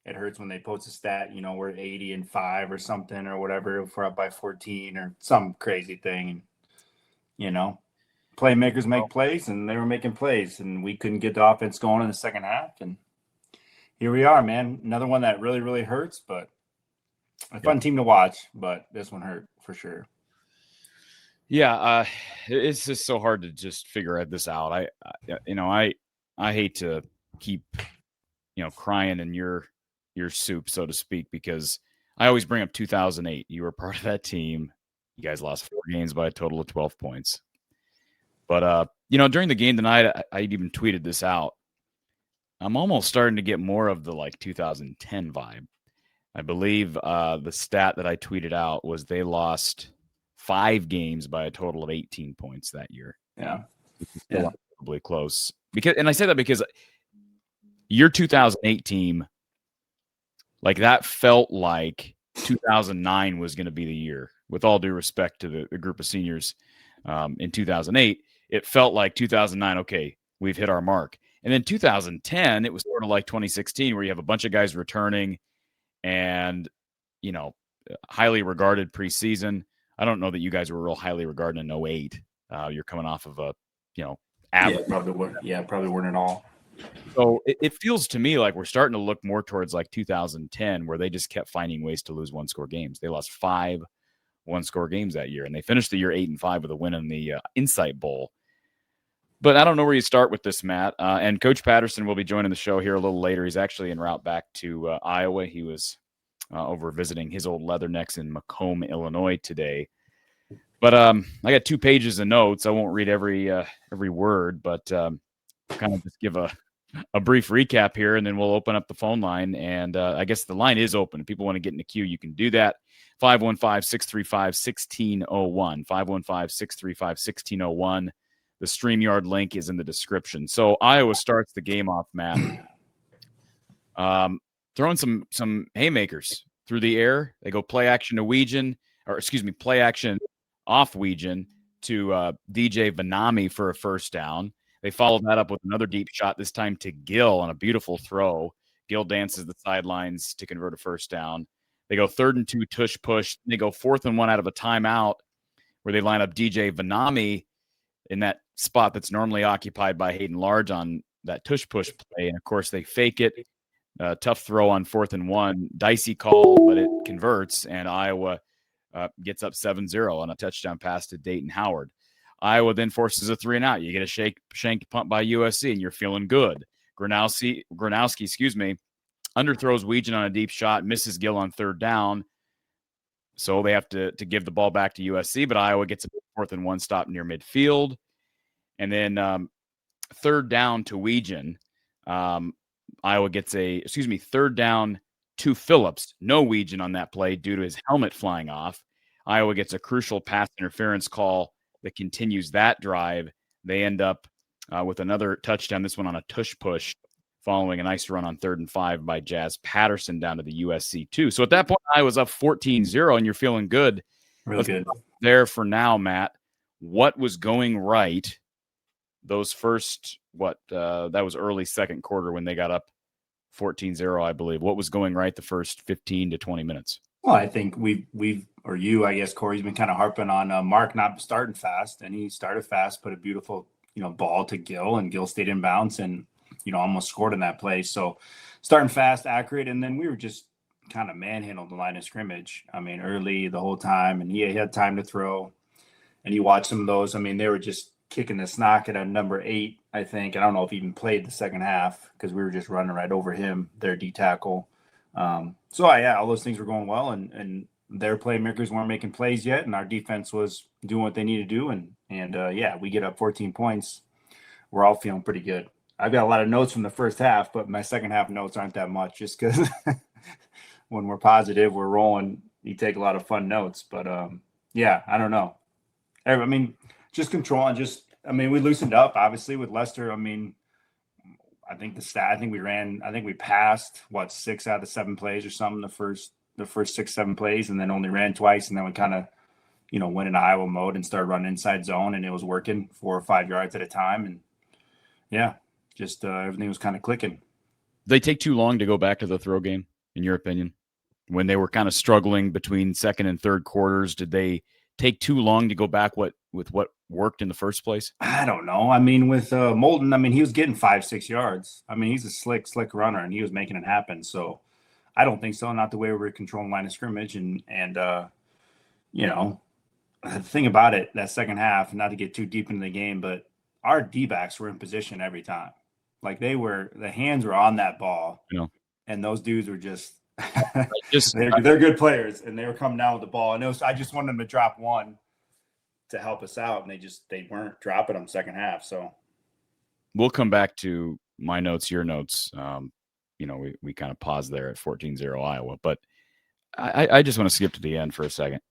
it hurts when they post a stat, we're 80-5 or something or whatever, if we're up by 14 or some crazy thing. And, playmakers make plays, and they were making plays, and we couldn't get the offense going in the second half. And here we are, man. Another one that really, really hurts, but a fun team to watch. But this one hurt for sure. Yeah, it's just so hard to just figure this out. I hate to keep crying in your soup, so to speak, because I always bring up 2008. You were part of that team. You guys lost 4 games by a total of 12 points. But during the game tonight, I even tweeted this out. I'm almost starting to get more of the 2010 vibe. I believe the stat that I tweeted out was they lost 5 games by a total of 18 points that year. Yeah. Probably close. And I say that because your 2008 team, that felt like 2009 was going to be the year. With all due respect to the group of seniors in 2008, it felt like 2009, okay, we've hit our mark. And then 2010, it was sort of like 2016, where you have a bunch of guys returning and, highly regarded preseason. I don't know that you guys were real highly regarded in 08. You're coming off of a, average. Yeah, probably weren't at all. So it feels to me like we're starting to look more towards 2010, where they just kept finding ways to lose one-score games. They lost 5 one-score games that year, and they finished the year 8-5 with a win in the Insight Bowl. But I don't know where you start with this, Matt. And Coach Patterson will be joining the show here a little later. He's actually en route back to Iowa. He was over visiting his old Leathernecks in Macomb, Illinois today. But I got 2 pages of notes. I won't read every word, but kind of just give a brief recap here, and then we'll open up the phone line. And I guess the line is open. If people want to get in the queue, you can do that. 515-635-1601. 515-635-1601. The StreamYard link is in the description. So Iowa starts the game off, Matt, throwing some haymakers through the air. They go play action off Weegan to DJ Vanami for a first down. They followed that up with another deep shot, this time to Gill on a beautiful throw. Gill dances the sidelines to convert a first down. They go 3rd and 2, tush push. They go 4th and 1 out of a timeout, where they line up DJ Vanami in that spot that's normally occupied by Hayden Large on that tush push play. And of course they fake it. Tough throw on 4th and 1. Dicey call, but it converts, and Iowa gets up 7-0 on a touchdown pass to Dayton Howard. Iowa then forces a 3-and-out. You get a shanked punt by USC, and you're feeling good. Gronowski, underthrows Weegan on a deep shot, misses Gill on 3rd down. So they have to give the ball back to USC, but Iowa gets a 4th and 1 stop near midfield. And then 3rd down to Weegan. Iowa gets 3rd down to Phillips. No Weegan on that play due to his helmet flying off. Iowa gets a crucial pass interference call that continues that drive. They end up with another touchdown, this one on a tush push, following a nice run on 3rd and 5 by Jazz Patterson down to the USC 2. So at that point, I was up 14-0, and you're feeling good. Real good. There for now, Matt. What was going right those first, that was early second quarter when they got up 14-0, I believe. What was going right the first 15 to 20 minutes? Well, I think I guess Corey's been kind of harping on Mark not starting fast, and he started fast, put a beautiful, ball to Gill, and Gill stayed in bounds and, almost scored in that play. So starting fast, accurate, and then we were just kind of manhandled the line of scrimmage. I mean, early the whole time, and he had time to throw. And you watch some of those. I mean, they were just kicking the snock at a number 8, I think. I don't know if he even played the second half because we were just running right over him, their D tackle. All those things were going well, and their playmakers weren't making plays yet, and our defense was doing what they needed to do. And we get up 14 points. We're all feeling pretty good. I've got a lot of notes from the first half, but my second half notes aren't that much, just because when we're positive, we're rolling. You take a lot of fun notes, but I don't know. I mean, just control and we loosened up obviously with Lester. I mean, I think we passed 6 out of 7 plays or something the first 6-7 plays, and then only ran twice, and then we kind of went into Iowa mode and started running inside zone, and it was working 4 or 5 yards at a time, and everything was kind of clicking. They take too long to go back to the throw game. in your opinion? When they were kind of struggling between second and third quarters, did they take too long to go back with what worked in the first place? I don't know. I mean, with Molden, I mean, he was getting 5-6 yards. I mean, he's a slick runner, and he was making it happen. So I don't think so. Not the way we were controlling line of scrimmage. And you know, the thing about it, that second half, not to get too deep into the game, but our D-backs were in position every time. Like the hands were on that ball, and those dudes were just they're good players, and they were coming down with the ball. And I just wanted them to drop one to help us out, and they weren't dropping them second half. So we'll come back to my notes, your notes. We kind of paused there at 14-0 Iowa, but I just want to skip to the end for a second.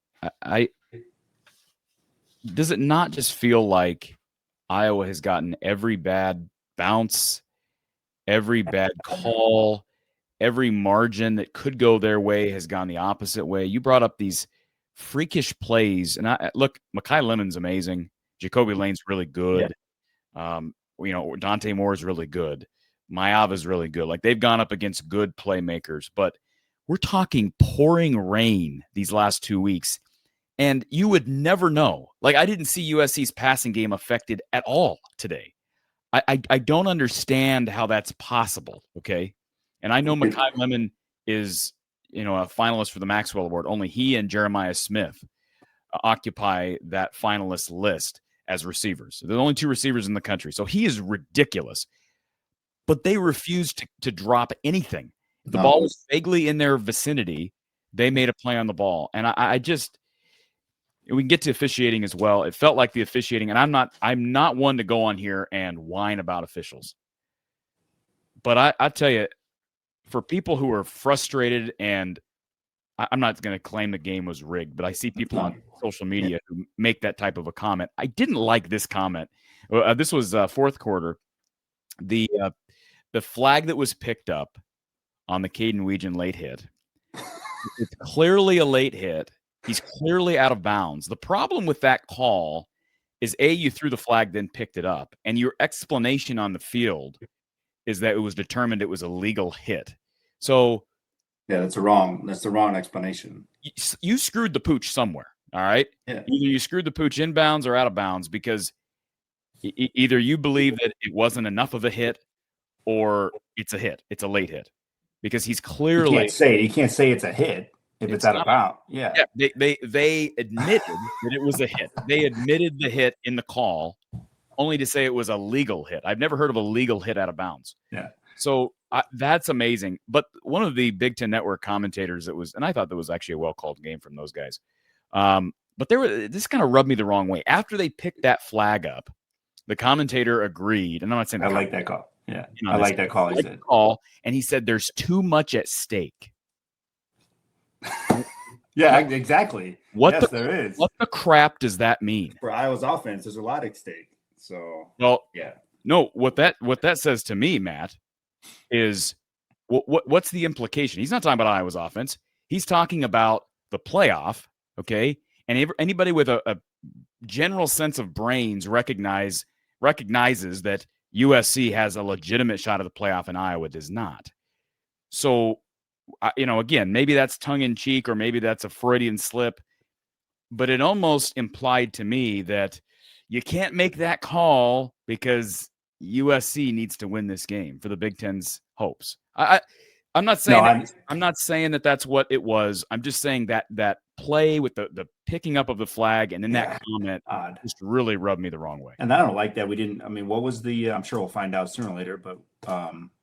Does it not just feel like Iowa has gotten every bad bounce, every bad call, every margin that could go their way has gone the opposite way? You brought up these freakish plays, and look, Mekhi Lemon's amazing. Jacoby Lane's really good. Yeah. Dante Moore's really good. Maiyava's really good. Like, they've gone up against good playmakers, but we're talking pouring rain these last 2 weeks, and you would never know. Like, I didn't see USC's passing game affected at all today. I don't understand how that's possible. Okay. And I know Mekhi Lemon is, a finalist for the Maxwell Award. Only he and Jeremiah Smith occupy that finalist list as receivers. They're the only two receivers in the country. So he is ridiculous. But they refused to drop anything. If the ball was vaguely in their vicinity, they made a play on the ball. And we can get to officiating as well. It felt like the officiating, and I'm not one to go on here and whine about officials. But I tell you, for people who are frustrated, and I'm not going to claim the game was rigged, but I see people on social media who make that type of a comment. I didn't like this comment. This was fourth quarter. The flag that was picked up on the Caden Weegan late hit, it's clearly a late hit. He's clearly out of bounds. The problem with that call is, A, you threw the flag, then picked it up. And your explanation on the field is that it was determined it was a legal hit. So yeah, that's the wrong explanation. You screwed the pooch somewhere. All right. Yeah. Either you screwed the pooch inbounds or out of bounds, because either you believe that it wasn't enough of a hit, or it's a hit. It's a late hit, because he's clearly you can't say it's a hit if it's out of bounds. Yeah. They admitted that it was a hit. They admitted the hit in the call, only to say it was a legal hit. I've never heard of a legal hit out of bounds. Yeah. So that's amazing. But one of the Big Ten Network commentators and I thought that was actually a well-called game from those guys. But this kind of rubbed me the wrong way. After they picked that flag up, the commentator agreed, and I'm not saying I like that call. Yeah, I like that call. He said and he said there's too much at stake. Yeah, exactly. There is. What the crap does that mean? For Iowa's offense, there's a lot at stake. So, no, what that says to me, Matt, is what's the implication? He's not talking about Iowa's offense. He's talking about the playoff, okay? And anybody with a general sense of brains recognizes that USC has a legitimate shot at the playoff and Iowa does not. So, again, maybe that's tongue-in-cheek, or maybe that's a Freudian slip, but it almost implied to me that you can't make that call because USC needs to win this game for the Big Ten's hopes. I'm not saying I'm not saying that that's what it was. I'm just saying that play with the picking up of the flag and then that comment just really rubbed me the wrong way. And I don't like that we didn't. I mean, what was the? I'm sure we'll find out sooner or later. But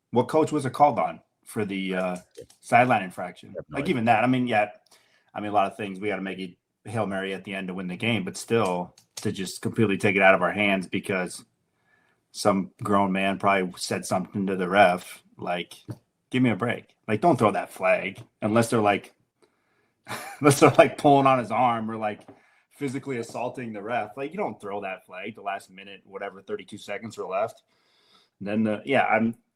what coach was it called on for the sideline infraction? Even that. I mean, a lot of things we got to make it Hail Mary at the end to win the game, but still to just completely take it out of our hands because some grown man probably said something to the ref like, give me a break. Like, don't throw that flag unless they're like pulling on his arm or like physically assaulting the ref. Like, you don't throw that flag the last minute, whatever, 32 seconds are left. And then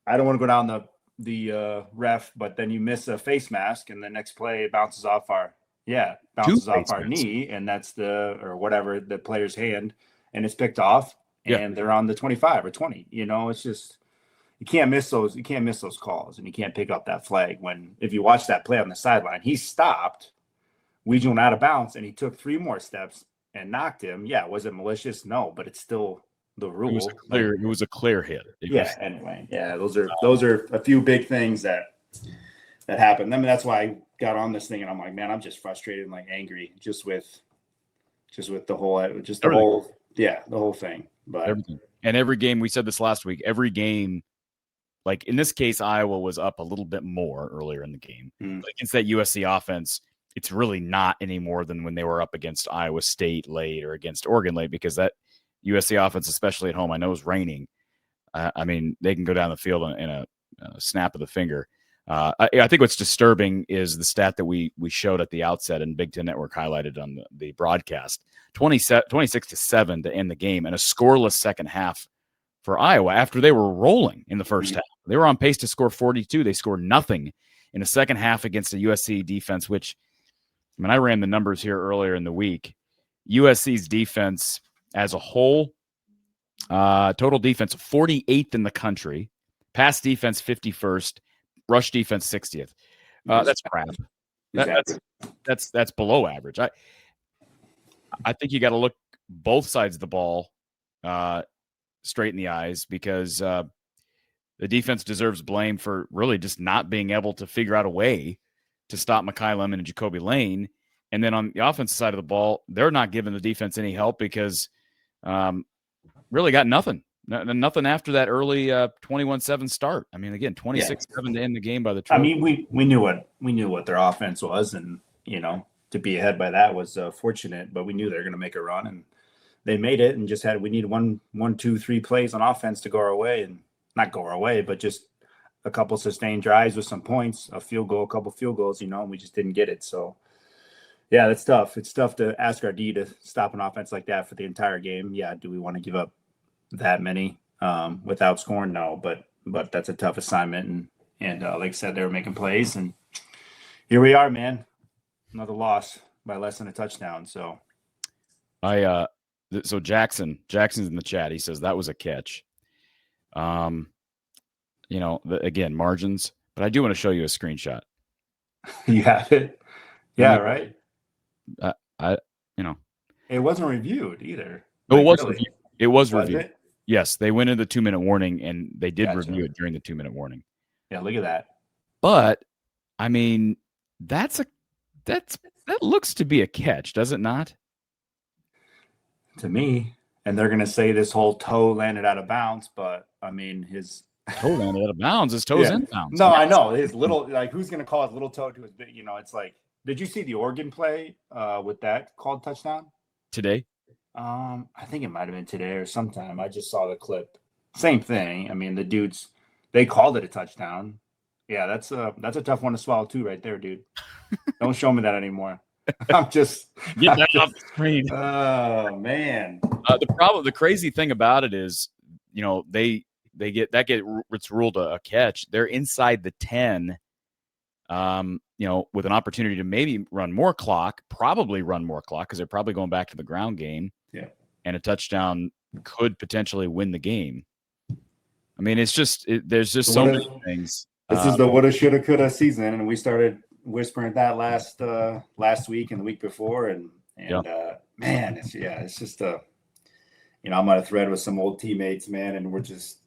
I don't want to go down the ref, but then you miss a face mask and the next play it bounces off our knee, and that's or whatever, the player's hand, and it's picked off and they're on the 25 or 20. It's just, you can't miss those. You can't miss those calls, and you can't pick up that flag when if you watch that play on the sideline, he stopped. Weege went out of bounds, and he took 3 more steps and knocked him. Yeah, was it malicious? No, but it's still the rule. It was a clear hit. Anyway, yeah, those are a few big things that happened. I mean, that's why I got on this thing, and I'm like, man, I'm just frustrated and like angry just with the whole the whole thing. But everything. And every game, we said this last week, every game, like in this case, Iowa was up a little bit more earlier in the game. But against that USC offense, it's really not any more than when they were up against Iowa State late or against Oregon late, because that USC offense, especially at home, I know it's raining. I mean, they can go down the field in a snap of the finger. I think what's disturbing is the stat that we showed at the outset and Big Ten Network highlighted on the broadcast, 26-7 to end the game, and a scoreless second half for Iowa after they were rolling in the first half. They were on pace to score 42. They scored nothing in the second half against a USC defense, which, I mean, I ran the numbers here earlier in the week. USC's defense as a whole, total defense 48th in the country, pass defense 51st, rush defense 60th. That's crap. That's below average. I think you got to look both sides of the ball straight in the eyes, because the defense deserves blame for really just not being able to figure out a way to stop Mekhi Lemon and Jacoby Lane. And then on the offensive side of the ball, they're not giving the defense any help because really got nothing. Nothing after that early 21-7 start. I mean, again, 26-7 to end the game by the Trojans. I mean, we knew what their offense was, and to be ahead by that was fortunate. But we knew they were going to make a run, and they made it. And we needed one, 2, 3 plays on offense to go our way, and not go our way, but just a couple sustained drives with some points, a field goal, a couple field goals. And we just didn't get it. So yeah, that's tough. It's tough to ask our D to stop an offense like that for the entire game. Yeah, do we want to give up that many without scoring? No, but that's a tough assignment, and like I said, they were making plays, and here we are, man. Another loss by less than a touchdown. So so Jackson's in the chat. He says that was a catch. Again, margins, but I do want to show you a screenshot. You have it? Yeah, right. It wasn't reviewed either. No, it was reviewed. It was reviewed. It? Yes, they went into the 2-minute warning, and they did review it during the 2-minute warning. Yeah, look at that. But I mean, that looks to be a catch, does it not? To me, and they're going to say this whole toe landed out of bounds, but I mean, his toe landed out of bounds. His toe's in bounds. No, I know his little, like, who's going to call his little toe to his big? It's like, did you see the Oregon play with that called touchdown today? I think it might have been today or sometime. I just saw the clip. Same thing. I mean, the dudes, they called it a touchdown. Yeah, that's a tough one to swallow too, right there, dude. Don't show me that anymore. I'm just get that off the screen. Oh man. The crazy thing about it is, it's ruled a catch. They're inside the 10. With an opportunity to maybe run more clock, because they're probably going back to the ground game. Yeah. And a touchdown could potentially win the game. I mean, it's just there's just so many things. This is the woulda, shoulda, coulda season, and we started whispering that last week and the week before, and man, it's just I'm on a thread with some old teammates, man, and we're just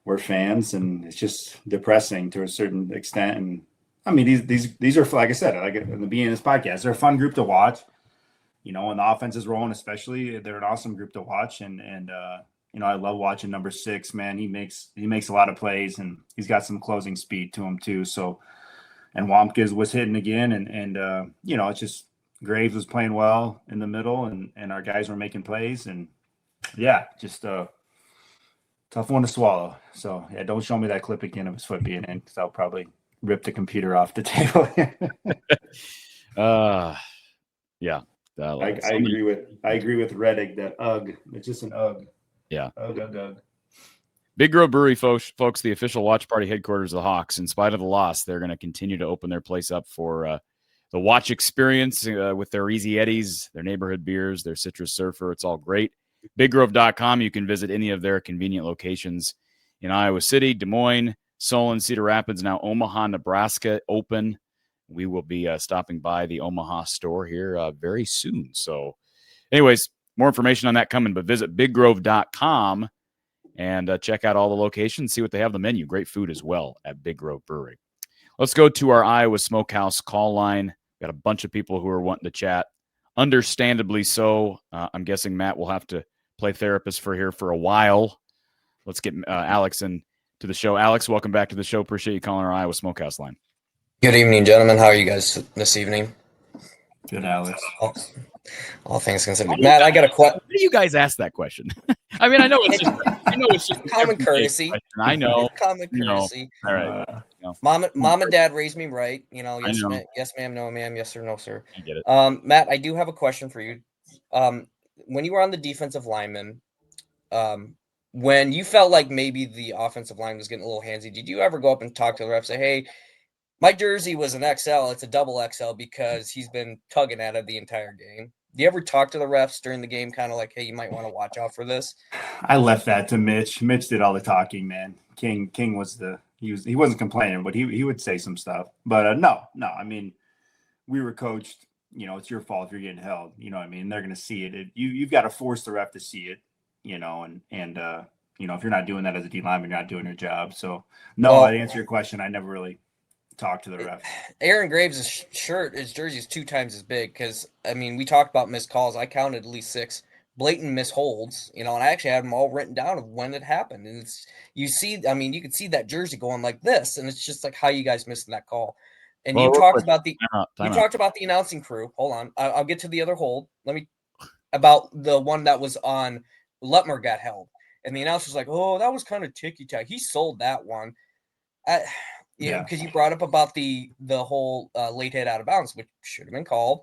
we're fans, and it's just depressing to a certain extent. And I mean, these are, like I said, like in the beginning of this podcast, they're a fun group to watch. When the offense is rolling, especially, they're an awesome group to watch. And I love watching number 6, man. He makes a lot of plays, and he's got some closing speed to him too. So, and Wamke was hitting again, and it's just Graves was playing well in the middle, and our guys were making plays, and yeah, just tough one to swallow. So yeah, don't show me that clip again of his foot being in, because I'll probably rip the computer off the table. Yeah. I agree with Reddick that it's just an Yeah. Ugh. Big Grove Brewery, folks, the official watch party headquarters of the Hawks. In spite of the loss, they're going to continue to open their place up for the watch experience with their Easy Eddies, their neighborhood beers, their Citrus Surfer. It's all great. BigGrove.com. You can visit any of their convenient locations in Iowa City, Des Moines, Solon, Cedar Rapids, now Omaha, Nebraska open. We will be stopping by the Omaha store here very soon. So anyways, more information on that coming, but visit biggrove.com and check out all the locations, see what they have on the menu. Great food as well at Big Grove Brewery. Let's go to our Iowa Smokehouse call line. Got a bunch of people who are wanting to chat. Understandably so. I'm guessing Matt will have to play therapist for a while. Let's get Alex in to the show. Alex, welcome back to the show. Appreciate you calling our Iowa Smokehouse line. Good evening, gentlemen. How are you guys this evening? Good, Alex. All things considered. Matt, I got a question. Why do you guys ask that question? I mean, I know it's just common courtesy. Question. I know. Common courtesy. All right. Mom and dad raised me right. Yes, ma'am, no, ma'am, yes, sir, no, sir. I get it. Matt, I do have a question for you. When you were on the defensive lineman, when you felt like maybe the offensive line was getting a little handsy, did you ever go up and talk to the ref, say, hey, my jersey was an XL, it's a double XL because he's been tugging at it the entire game? Do you ever talk to the refs during the game, kind of like, hey, you might want to watch out for this? I left that to Mitch. Mitch did all the talking, man. King was he wasn't complaining, but he would say some stuff. But no. I mean, we were coached. It's your fault if you're getting held. You know what I mean? They're going to see it. You've got to force the ref to see it. And if you're not doing that as a D lineman, you're not doing your job. So no, I'd answer your question. I never really talk to the ref. Aaron Graves' his jersey is 2 times as big because, I mean, we talked about missed calls. I counted at least 6 blatant misholds, and I actually had them all written down of when it happened. And you could see that jersey going like this, and it's just like, how you guys missing that call? And you talked about the announcing crew. Hold on, I'll get to the other hold. About the one that was on Lutmer got held, and the announcer's like, "Oh, that was kind of ticky-tack. He sold that one." Yeah, because you brought up about the whole late hit out of bounds, which should have been called.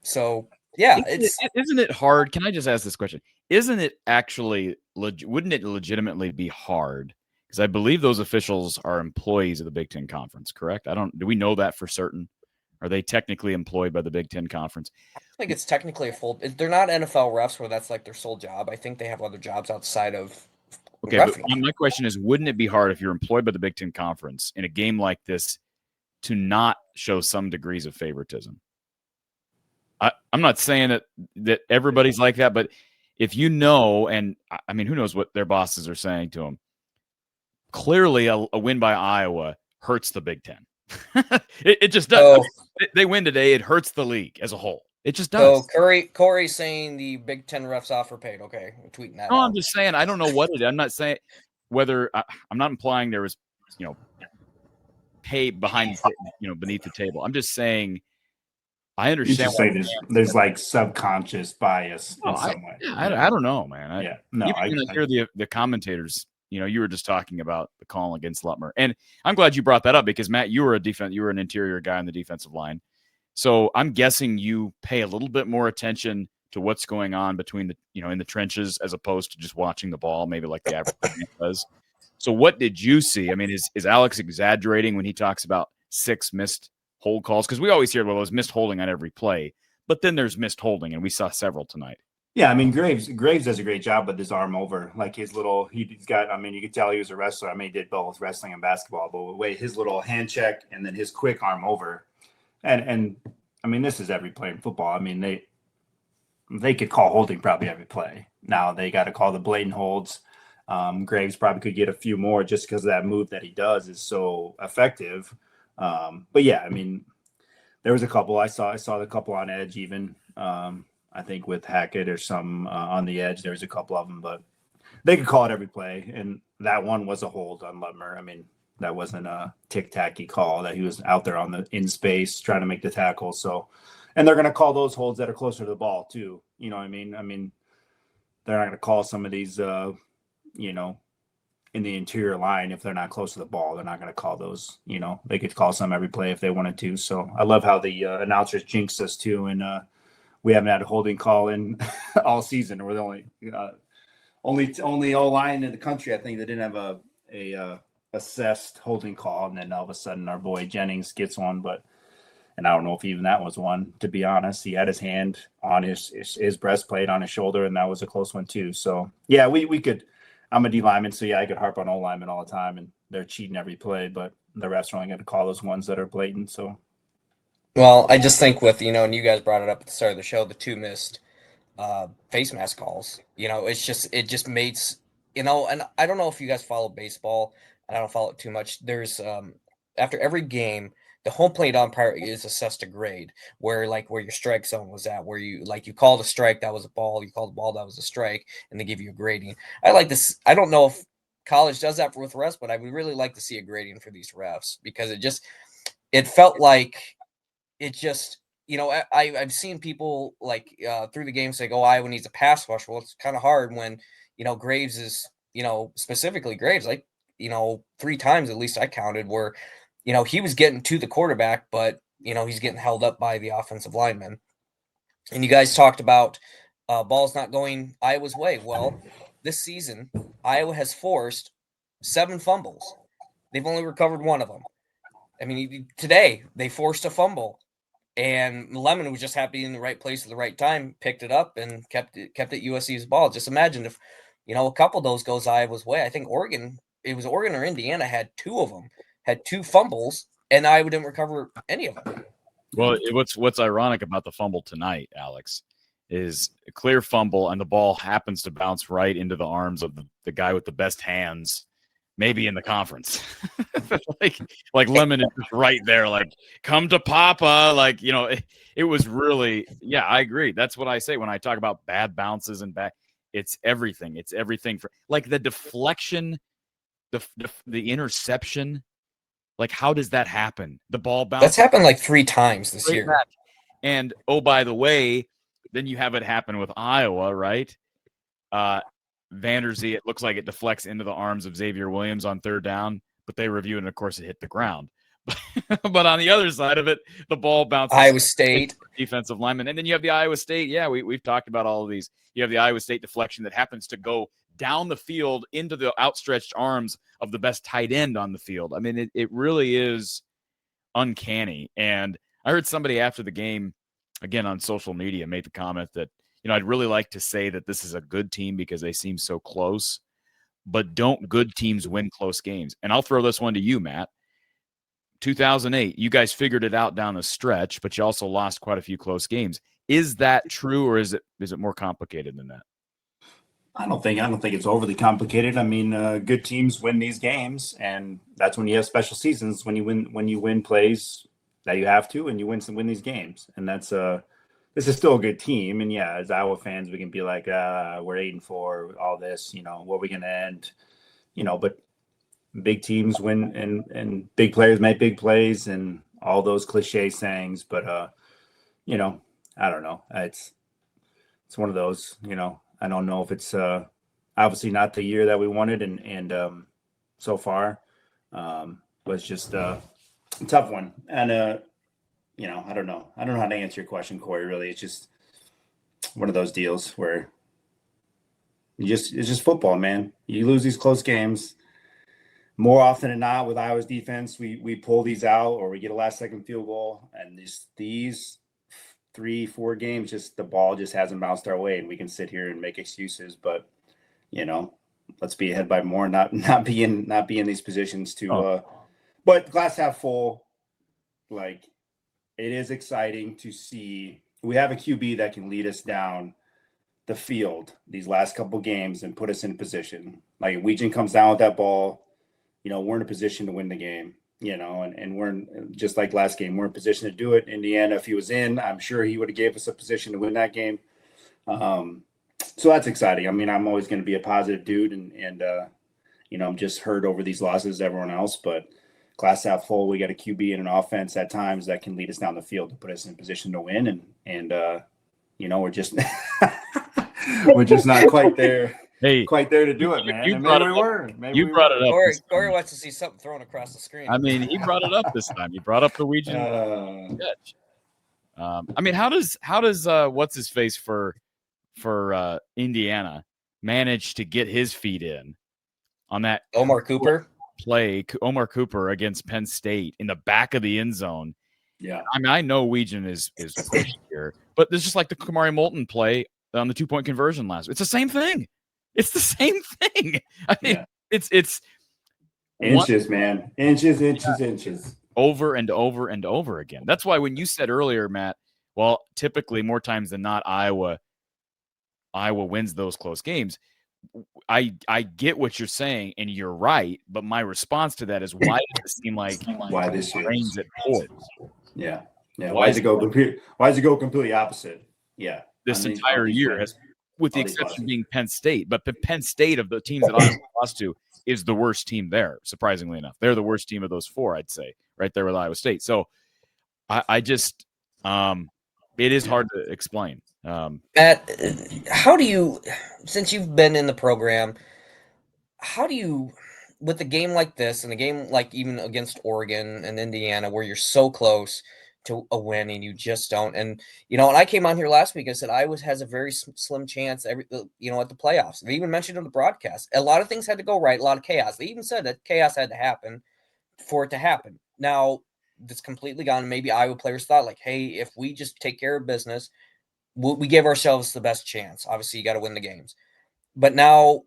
So yeah, isn't it hard? Can I just ask this question? Isn't it actually wouldn't it legitimately be hard? Because I believe those officials are employees of the Big Ten Conference, correct? Do we know that for certain? Are they technically employed by the Big Ten Conference? I think it's technically they're not NFL refs where that's like their sole job. I think they have other jobs outside of. Okay, but my question is, wouldn't it be hard if you're employed by the Big Ten Conference in a game like this to not show some degrees of favoritism? I'm not saying that everybody's like that, but if and I mean, who knows what their bosses are saying to them? Clearly, a win by Iowa hurts the Big Ten. it just does. They win today, it hurts the league as a whole. It just does. So Corey's saying the Big Ten refs offer paid. Okay, I'm tweeting that. No, I'm just saying I don't know what it is. I'm not saying whether I'm not implying there was pay behind beneath the table. I'm just saying I understand. There's like subconscious bias in some way. I don't know, man. I hear the commentators. You were just talking about the call against Lutmer, and I'm glad you brought that up because Matt, you were an interior guy on the defensive line. So I'm guessing you pay a little bit more attention to what's going on between in the trenches as opposed to just watching the ball, maybe like the average fan does. So what did you see? I mean, is Alex exaggerating when he talks about 6 missed hold calls? Because we always hear, well, there's missed holding on every play, but then there's missed holding, and we saw several tonight. Yeah, I mean, Graves does a great job with his arm over. Like he's got, I mean, you could tell he was a wrestler. I mean, he did both wrestling and basketball, but wait, his little hand check and then his quick arm over. And I mean, this is every play in football. I mean, they could call holding probably every play. Now they got to call the blatant holds. Graves probably could get a few more just because that move that he does is so effective. But yeah, I mean, there was a couple I saw the couple on edge even. I think with Hackett or some on the edge, there was a couple of them, but they could call it every play. And that one was a hold on Lutmer. I mean, that wasn't a tic-tacky call that he was out there in space trying to make the tackle. So, and they're going to call those holds that are closer to the ball too. You know what I mean? I mean, they're not going to call some of these, in the interior line if they're not close to the ball. They're not going to call those. They could call some every play if they wanted to. So I love how the announcers jinx us too, and we haven't had a holding call in all season. We're the only O-line in the country, I think, that didn't have a assessed holding call, and then all of a sudden our boy Jennings gets one, and I don't know if even that was one, to be honest. He had his hand on his breastplate on his shoulder, and that was a close one too. So yeah, we could, I'm a D lineman, so yeah, I could harp on O linemen all the time, and they're cheating every play, but the refs are only going to call those ones that are blatant. So Well, I just think with, and you guys brought it up at the start of the show, the two missed face mask calls. It just makes, and I don't know if you guys follow baseball. I don't follow it too much. There's after every game, the home plate umpire is assessed a grade where your strike zone was at, where you called a strike, that was a ball, you called a ball, that was a strike, and they give you a grading. I like this. I don't know if college does that with refs, but I would really like to see a grading for these refs because it felt like it just I've seen people through the game say, "Oh, Iowa needs a pass rush." Well, it's kind of hard when Graves is specifically Graves, three times at least I counted where he was getting to the quarterback, but he's getting held up by the offensive lineman. And you guys talked about balls not going Iowa's way. Well, this season Iowa has forced 7 fumbles. They've only recovered one of them. I mean, today they forced a fumble. And Lemon was just happy in the right place at the right time, picked it up and kept it USC's ball. Just imagine if, a couple of those goes Iowa's way. I think it was Oregon or Indiana had 2 of them, had 2 fumbles, and Iowa didn't recover any of them. Well, what's ironic about the fumble tonight, Alex, is a clear fumble, and the ball happens to bounce right into the arms of the guy with the best hands, maybe in the conference. like Lemon is just right there, like, come to Papa. It was really, yeah, I agree. That's what I say when I talk about bad bounces and bad. It's everything. It's everything for like the deflection, the interception. Like, how does that happen? The ball bounces. That's happened like 3 times this year. Back. And, oh, by the way, then you have it happen with Iowa, right? Vanderzee, it looks like it deflects into the arms of Xavier Williams on 3rd down, but they review it, and, of course, it hit the ground. But on the other side of it, the ball bounces. Iowa State. Defensive lineman. And then you have the Iowa State. Yeah, we've talked about all of these. You have the Iowa State deflection that happens to go down the field into the outstretched arms of the best tight end on the field. I mean, it really is uncanny. And I heard somebody after the game, again on social media, made the comment that, I'd really like to say that this is a good team because they seem so close, but don't good teams win close games? And I'll throw this one to you, Matt. 2008, you guys figured it out down the stretch, but you also lost quite a few close games. Is that true, or is it more complicated than that? I don't think it's overly complicated. I mean, good teams win these games, and that's when you have special seasons, when you win plays that you have to, and you win these games. And that's this is still a good team. And yeah, as Iowa fans, we can be like, we're 8-4, all this, what are we gonna end? But big teams win, and big players make big plays, and all those cliche sayings. But I don't know. It's one of those. I don't know if it's obviously not the year that we wanted, and so far was just a tough one. And I don't know how to answer your question, Corey. Really, it's just one of those deals where it's just football, man. You lose these close games. More often than not, with Iowa's defense, we pull these out, or we get a last-second field goal, and these 3-4 games, just the ball just hasn't bounced our way, and we can sit here and make excuses. But let's be ahead by more, not be in these positions to. But glass half full, like, it is exciting to see we have a QB that can lead us down the field these last couple games and put us in position. Like, Weegan comes down with that ball. We're in a position to win the game, and we're in, just like last game, we're in position to do it. Indiana, if he was in, I'm sure he would have gave us a position to win that game. So that's exciting. I mean, I'm always going to be a positive dude, and I'm just hurt over these losses, everyone else, but glass half full, we got a QB and an offense at times that can lead us down the field to put us in position to win. And we're just, we're just not quite there. Quite there to do it, man. You brought it up. Corey wants to see something thrown across the screen. I mean, he brought it up this time. He brought up the Weegan catch. I mean, how does what's his face for Indiana manage to get his feet in on that Omar Cooper play? Omar Cooper against Penn State in the back of the end zone. Yeah, I mean, I know Weegan is pushed here, but it's just like the Kamari Moulton play on the 2-point conversion last week. It's the same thing. It's the same thing. I mean, Yeah. it's Inches, man. Inches. over and over and over again. That's why when you said earlier, Matt, well, typically more times than not, Iowa wins those close games. I get what you're saying, and you're right. But my response to that is, why does it seem like Why this year? rains at pours? Yeah. Why Why does it go completely opposite? Yeah. This On these entire year wins. has, with the All these exception losses. of being Penn State, but the Penn State of the teams that Iowa lost to is the worst team there, surprisingly enough. They're the worst team of those four, I'd say, right there with Iowa State. So I just it is hard to explain. Matt, how do you, since you've been in the program, how do you, with a game like this and a game like even against Oregon and Indiana, where you're so close to a win and you just don't, and and I came on here last week. I said Iowa has a very slim chance at the playoffs. They even mentioned on the broadcast a lot of things had to go right, a lot of chaos. They even said that chaos had to happen for it to happen. Now it's completely gone. Maybe Iowa players thought like, hey, if we just take care of business, we give ourselves the best chance. Obviously, you got to win the games. But now,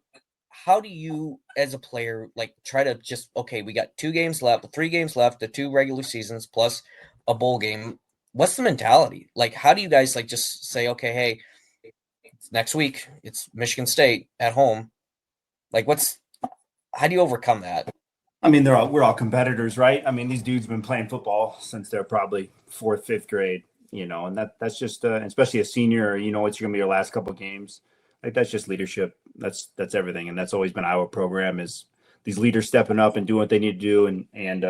how do you, as a player, like try to just, okay, we got 2 games left, 3 games left, the 2 regular seasons plus a bowl game. What's the mentality? Like, how do you guys like just say, okay, hey, next week it's Michigan State at home? Like, how do you overcome that? I mean, we're all competitors, right? I mean, these dudes have been playing football since they're probably 4th, 5th grade, and that's just especially a senior, it's going to be your last couple of games. Like that's just leadership. That's everything, and that's always been our program is these leaders stepping up and doing what they need to do. And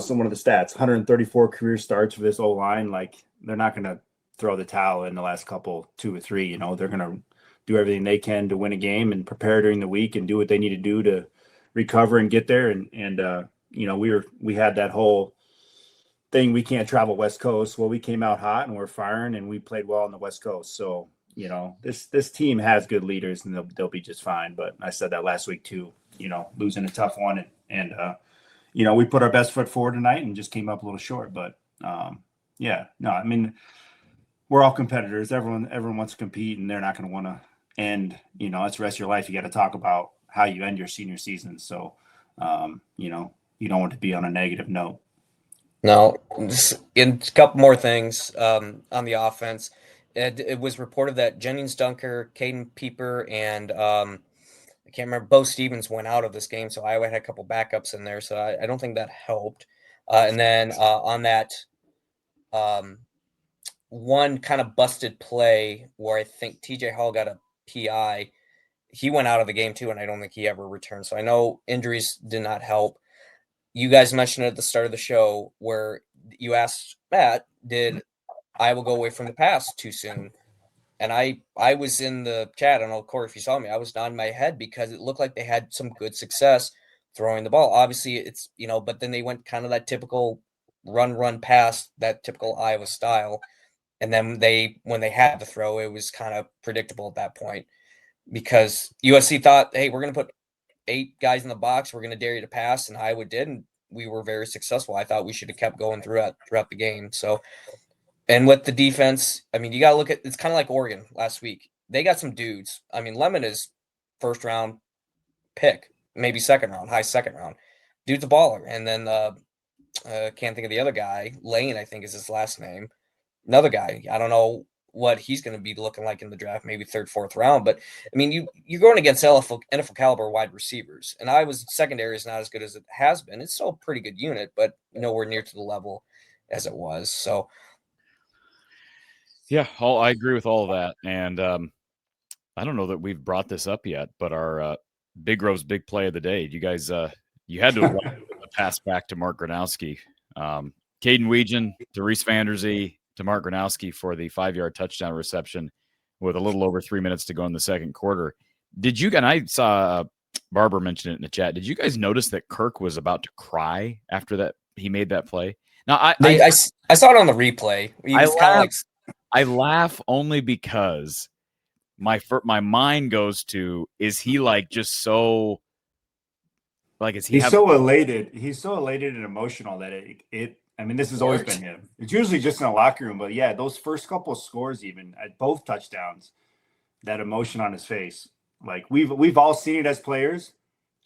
some one of the stats, 134 career starts for this O line. Like they're not going to throw the towel in the last couple, 2 or 3. They're going to do everything they can to win a game and prepare during the week and do what they need to do to recover and get there. And we had that whole thing. We can't travel West Coast. Well, we came out hot and we're firing and we played well on the West Coast. So, this team has good leaders and they'll be just fine. But I said that last week too, losing a tough one and we put our best foot forward tonight and just came up a little short. But I mean, we're all competitors. Everyone wants to compete and they're not going to want to end, that's the rest of your life. You got to talk about how you end your senior season. So, you don't want to be on a negative note. No, in a couple more things on the offense. It was reported that Jennings Dunker, Caden Pieper, and I can't remember, Bo Stevens went out of this game, so Iowa had a couple backups in there, so I don't think that helped. And then on that one kind of busted play where I think TJ Hall got a PI, he went out of the game too, and I don't think he ever returned. So I know injuries did not help. You guys mentioned at the start of the show where you asked Matt, did Iowa go away from the pass too soon? And I was in the chat. I don't know, Corey, if you saw me, I was nodding my head because it looked like they had some good success throwing the ball. Obviously, it's, but then they went kind of that typical run pass, that typical Iowa style. And then when they had the throw, it was kind of predictable at that point because USC thought, hey, we're going to put 8 guys in the box. We're going to dare you to pass. And Iowa did. And we were very successful. I thought we should have kept going throughout the game. So, and with the defense, I mean, you got to look at, it's kind of like Oregon last week. They got some dudes. I mean, Lemon is 1st round pick, maybe 2nd round, high 2nd round. Dude's a baller. And then can't think of the other guy. Lane, I think is his last name. Another guy. I don't know what he's going to be looking like in the draft, maybe 3rd, 4th round. But I mean, you're going against NFL caliber wide receivers, and Iowa's secondary is not as good as it has been. It's still a pretty good unit, but nowhere near to the level as it was. So, Yeah, I agree with all of that. And I don't know that we've brought this up yet, but our Big Rove's big play of the day. You guys, you had to have a pass back to Mark Gronowski. Caden Weegan to Reese Vanderzee to Mark Gronowski for the 5-yard touchdown reception with a little over 3 minutes to go in the 2nd quarter. Did you, and I saw Barbara mention it in the chat, did you guys notice that Kirk was about to cry after that he made that play? Now, I saw it on the replay. He was kind of like, I laugh only because my mind goes to, is he like just so like, is he He's so elated. He's so elated and emotional that I mean, this has always been him. It's usually just in a locker room, but yeah, those first couple of scores, even at both touchdowns, that emotion on his face, Like we've all seen it as players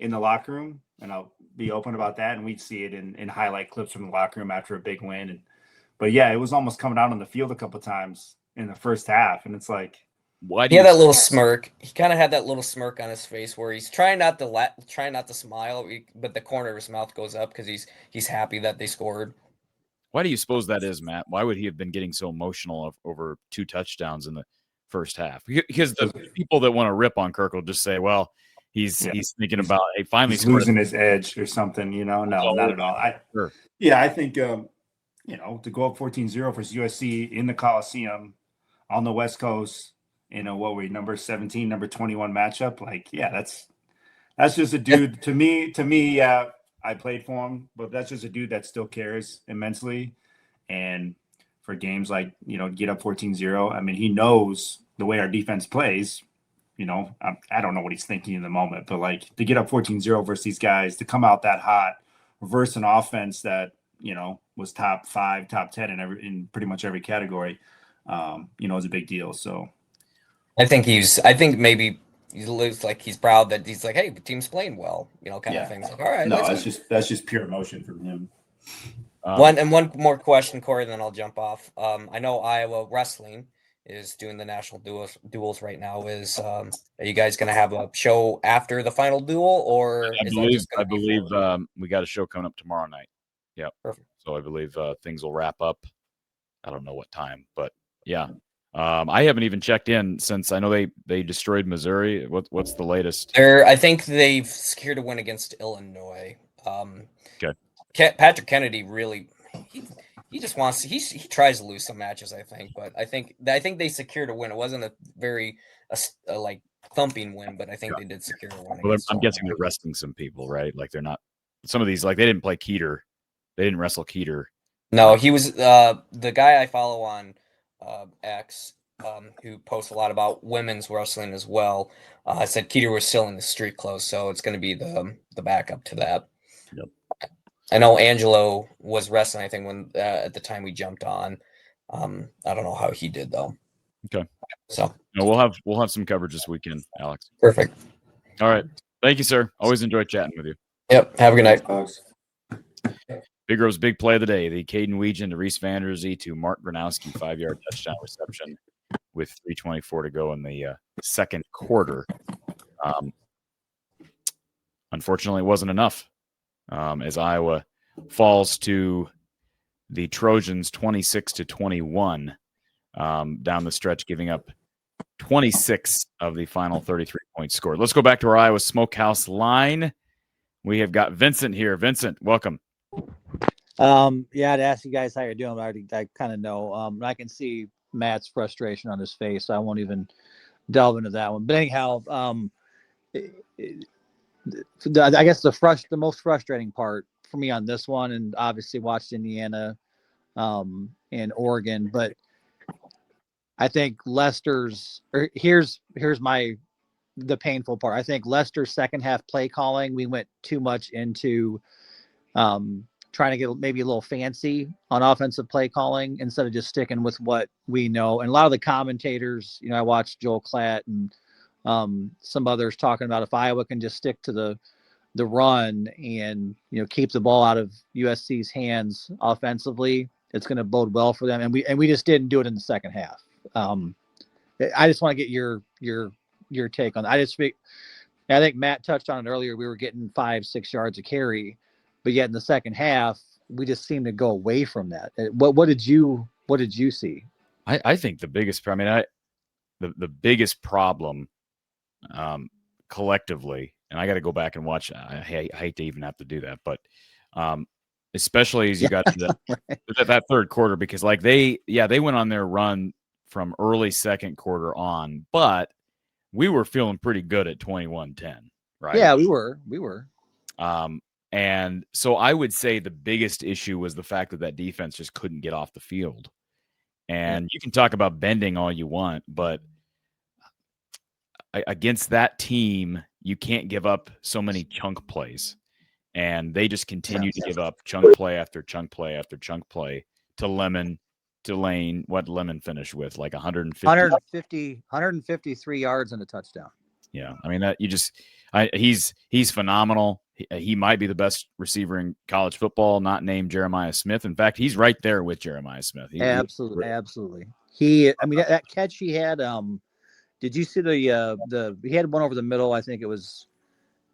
in the locker room, and I'll be open about that. And we'd see it in highlight clips from the locker room after a big win. But yeah, it was almost coming out on the field a couple times in the first half, and it's like, why do He you had that little smirk. He kind of had that little smirk on his face where he's trying not to smile, but the corner of his mouth goes up because he's happy that they scored. Why do you suppose that is, Matt? Why would he have been getting so emotional over 2 touchdowns in the first half? Because the people that want to rip on Kirk will just say, well, he's thinking about, hey, finally he's losing his edge or something, you know? No, not at all. I think, you know, to go up 14-0 versus USC in the Coliseum on the West Coast in a, what were we, number 17, number 21 matchup, like, yeah, that's just a dude. To me, yeah, I played for him, but that's just a dude that still cares immensely. And for games like, you know, get up 14-0, I mean, he knows the way our defense plays. You know, I don't know what he's thinking in the moment, but like to get up 14-0 versus these guys, to come out that hot, reverse an offense that, you know, was top 5, top 10 in pretty much every category, you know, is a big deal. So I think maybe he looks like he's proud that he's like, hey, the team's playing well, you know, kind of things. Like, all right, no, that's just pure emotion from him. One more question, Corey, then I'll jump off. I know Iowa wrestling is doing the national duels right now. Are you guys going to have a show after the final duel, or I believe we got a show coming up tomorrow night. Yeah, perfect. So I believe things will wrap up. I don't know what time, but yeah. I haven't even checked in since I know they destroyed Missouri. What's the latest? I think they've secured a win against Illinois. Okay. Patrick Kennedy really he just wants he tries to lose some matches, I think, but I think they secured a win. It wasn't a very like thumping win, but I think they did secure a win. Well, I'm guessing they're resting some people, right? Like they're not some of these, like they didn't play Keeter, they didn't wrestle Keeter. No, he was the guy I follow on X, who posts a lot about women's wrestling as well. Said Keeter was still in the street clothes, so it's going to be the backup to that. Yep. I know Angelo was wrestling, I think, when at the time we jumped on. I don't know how he did though. Okay. So no, we'll have some coverage this weekend, Alex. Perfect. All right. Thank you, sir. Always enjoy chatting with you. Yep. Have a good night. Big Rose big play of the day. The Caden Weegan to Reese Vanderzee to Mark Gronowski 5-yard touchdown reception with 3:24 to go in the second quarter. Unfortunately, it wasn't enough as Iowa falls to the Trojans 26-21 down the stretch, giving up 26 of the final 33 points scored. Let's go back to our Iowa Smokehouse line. We have got Vincent here. Vincent, welcome. Yeah, to ask you guys how you're doing, I kind of know. I can see Matt's frustration on his face, so I won't even delve into that one. But anyhow, I guess the most frustrating part for me on this one, and obviously watched Indiana and Oregon, but I think here's the painful part. I think Lester's second half play calling, we went too much into trying to get maybe a little fancy on offensive play calling instead of just sticking with what we know. And a lot of the commentators, you know, I watched Joel Klatt and some others talking about if Iowa can just stick to the run and, you know, keep the ball out of USC's hands offensively, it's going to bode well for them. And we just didn't do it in the second half. I just want to get your take on that. I think Matt touched on it earlier. We were getting 5-6 yards a carry, but yet in the second half, we just seemed to go away from that. What did you see? I think the biggest, the biggest problem collectively, and I got to go back and watch. I hate to even have to do that, but especially as you got to that third quarter, because like they went on their run from early second quarter on, but we were feeling pretty good at 21-10, right? Yeah, we were. And so I would say the biggest issue was the fact that defense just couldn't get off the field. And you can talk about bending all you want, but against that team, you can't give up so many chunk plays. And they just continue to give up chunk play after chunk play after chunk play to Lane. What Lemon finished with, like 153 yards and a touchdown. Yeah, I mean that he's phenomenal. He might be the best receiver in college football, not named Jeremiah Smith. In fact, he's right there with Jeremiah Smith. Absolutely. I mean, that catch he had. Did you see he had one over the middle? I think it was,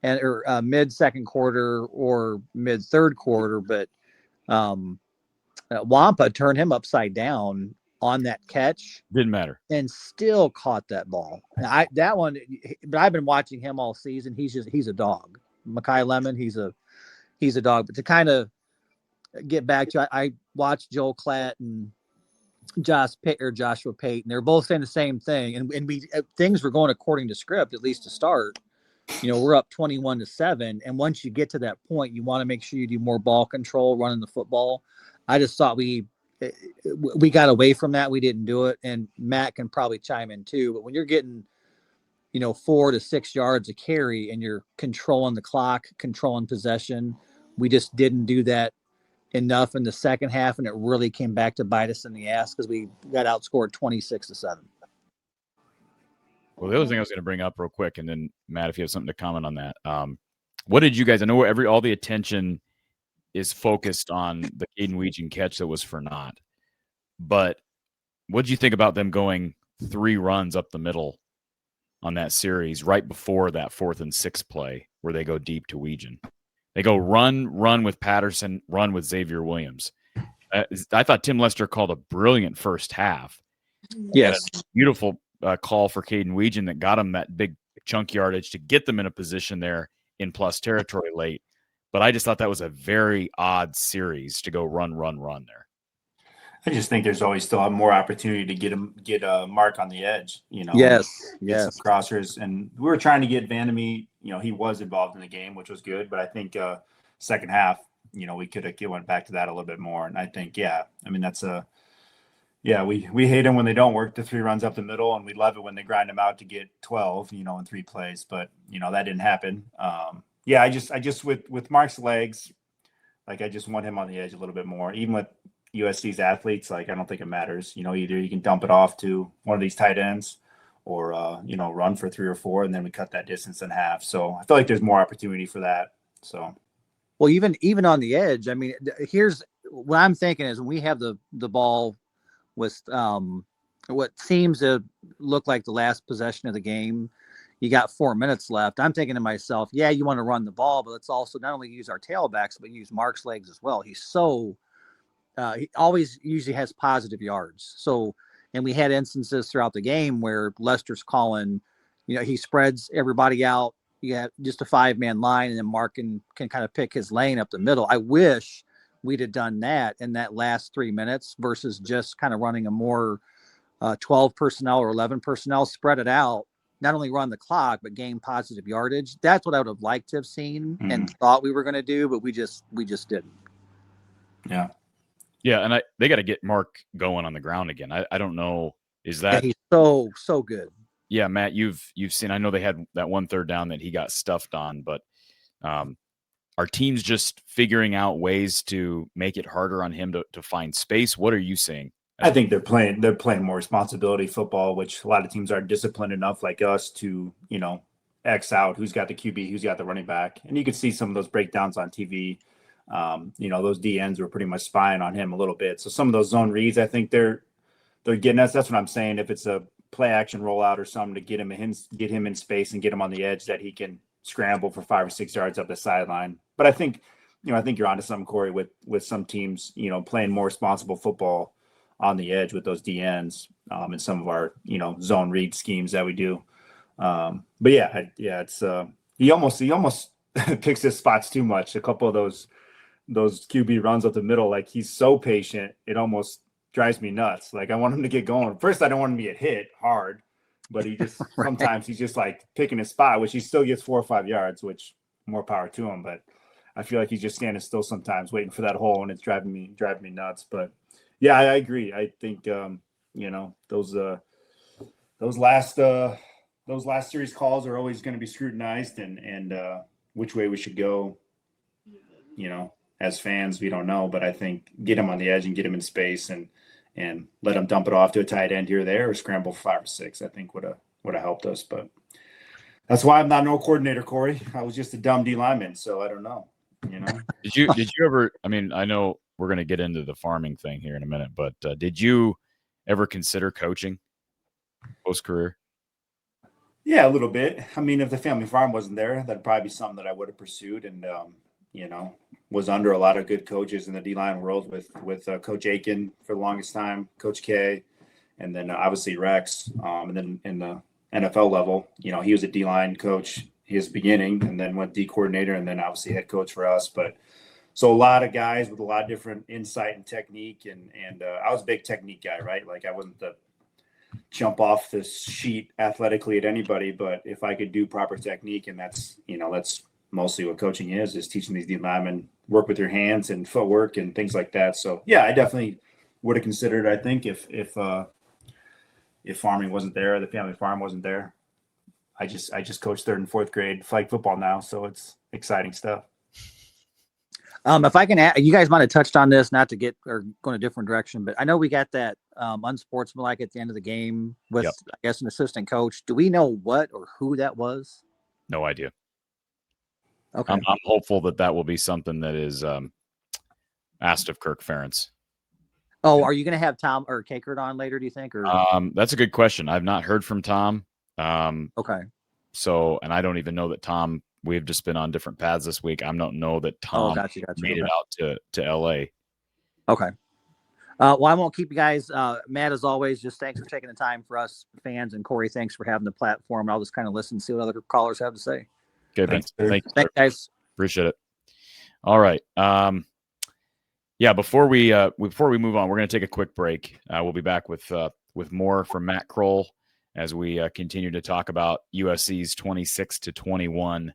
or mid second quarter or mid third quarter, but Wampa turned him upside down on that catch. Didn't matter. And still caught that ball. But I've been watching him all season. He's a dog. Mekhi Lemon, he's a dog. But to kind of get back to, I watched Joel Klatt and Joshua Payton. They're both saying the same thing, and things were going according to script, at least to start. We're up 21-7, and once you get to that point, you want to make sure you do more ball control, running the football. I just thought we got away from that. We didn't do it, and Matt can probably chime in too. But when you're getting 4 to 6 yards a carry and you're controlling the clock, controlling possession, we just didn't do that enough in the second half, and it really came back to bite us in the ass because we got outscored 26-7. Well, the other thing I was going to bring up real quick, and then Matt, if you have something to comment on that, what did you guys? I know all the attention is focused on the Caden Weegan catch that was for naught, but what did you think about them going 3 runs up the middle on that series right before that 4th and 6 play where they go deep to Weegan? They go run with Patterson, run with Xavier Williams. I thought Tim Lester called a brilliant first half. Yes, beautiful call for Caden Weegan that got him that big chunk yardage to get them in a position there in plus territory late. But I just thought that was a very odd series to go run there. I just think there's always still more opportunity to get a Mark on the edge. Yes. Some crossers, and we were trying to get Vandermeer. He was involved in the game, which was good. But I think second half, we could have went back to that a little bit more. And I think, we hate them when they don't work the 3 runs up the middle, and we love it when they grind them out to get 12, in 3 plays. But that didn't happen. I just with Mark's legs, I just want him on the edge a little bit more, even with USC's athletes. I don't think it matters. Either you can dump it off to one of these tight ends or, run for 3 or 4, and then we cut that distance in half. So I feel like there's more opportunity for that. So, well, even on the edge, I mean, here's what I'm thinking is when we have the ball with what seems to look like the last possession of the game, you got 4 minutes left. I'm thinking to myself, you want to run the ball, but let's also not only use our tailbacks, but use Mark's legs as well. He's so he always usually has positive yards. So, and we had instances throughout the game where Lester's calling, he spreads everybody out. You have just a 5-man line, and then Mark can kind of pick his lane up the middle. I wish we'd have done that in that last 3 minutes versus just kind of running a more 12 personnel or 11 personnel, spread it out, not only run the clock, but gain positive yardage. That's what I would have liked to have seen and thought we were going to do, but we just didn't. Yeah. Yeah, and they got to get Mark going on the ground again. I don't know. Is that he's so good? Yeah, Matt, you've seen. I know they had that 1 3rd down that he got stuffed on, but are teams just figuring out ways to make it harder on him to find space? What are you seeing? I think they're playing more responsibility football, which a lot of teams are disciplined enough like us to X out who's got the QB, who's got the running back, and you could see some of those breakdowns on TV. Those DNs were pretty much spying on him a little bit. So some of those zone reads, I think they're getting us. That's what I'm saying. If it's a play action rollout or something to get him in space and get him on the edge that he can scramble for 5 or 6 yards up the sideline. But I think you're onto something, Corey, with some teams, playing more responsible football on the edge with those DNs in some of our, zone read schemes that we do. It's he almost picks his spots too much. A couple of those QB runs up the middle, he's so patient, it almost drives me nuts. I want him to get going. First, I don't want him to get hit hard, but he just sometimes he's just picking his spot, which he still gets 4 or 5 yards, which more power to him. But I feel like he's just standing still sometimes, waiting for that hole, and it's driving me nuts. But yeah, I agree. I think those last series calls are always going to be scrutinized, and which way we should go. As fans, we don't know, but I think get him on the edge and get him in space and let him dump it off to a tight end here or there, or scramble for 5 or 6. I think would have helped us. But That's why I'm not no coordinator, Corey. I was just a dumb D lineman, so I don't know. You know. Did you ever? I mean, I know we're going to get into the farming thing here in a minute, but did you ever consider coaching post career? Yeah, a little bit. I mean, if the family farm wasn't there, that'd probably be something that I would have pursued, and you know, was under a lot of good coaches in the D line world with Coach Aiken for the longest time, Coach K, and then obviously Rex, and then in the NFL level, you know, he was a D line coach his beginning, and then went D coordinator, and then obviously head coach for us. But so a lot of guys with a lot of different insight and technique, and I was a big technique guy, right? Like I wasn't the jump off this sheet athletically at anybody, but if I could do proper technique, and that's, you know, that's mostly what coaching is teaching these D linemen work with your hands and footwork and things like that. So yeah, I definitely would have considered, I think, if farming wasn't there, the family farm wasn't there. I just coach 3rd and 4th grade flag football now, so it's exciting stuff. If I can add, you guys might have touched on this, not to get or go in a different direction, but I know we got that unsportsmanlike at the end of the game with, Yep. I guess, an assistant coach. Do we know what or who that was? No idea. Okay. I'm hopeful that will be something that is asked of Kirk Ferentz. Oh, are you going to have Tom or Kakert on later, do you think? Or That's a good question. I've not heard from Tom. okay. So, and I don't even know that Tom, we've just been on different paths this week. I don't know that Tom Gotcha. made it Okay. out to LA. Okay. Well, I won't keep you guys. Matt, as always, just thanks for taking the time for us fans, and Corey, thanks for having the platform. I'll just kind of listen and see what other callers have to say. Okay, Thanks, Vince. Thank you, Thanks, guys. Appreciate it. All right. Yeah. Before we move on, we're going to take a quick break. We'll be back with more from Matt Kroll as we continue to talk about USC's 26-21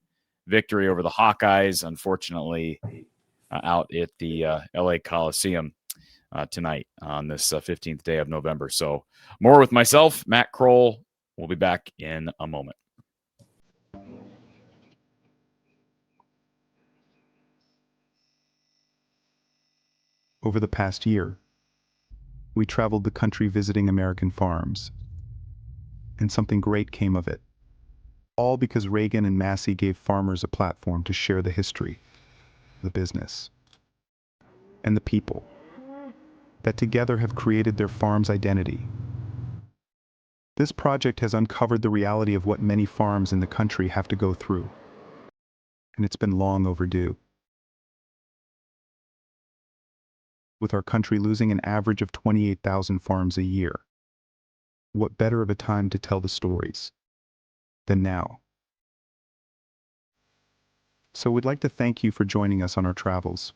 victory over the Hawkeyes. Unfortunately, out at the LA Coliseum tonight on this 15th day of November. So more with myself, Matt Kroll. We'll be back in a moment. Over the past year, we traveled the country visiting American farms, and something great came of it. All because Reagan and Massey gave farmers a platform to share the history, the business, and the people that together have created their farm's identity. This project has uncovered the reality of what many farms in the country have to go through, and it's been long overdue. With our country losing an average of 28,000 farms a year, what better of a time to tell the stories than now? So we'd like to thank you for joining us on our travels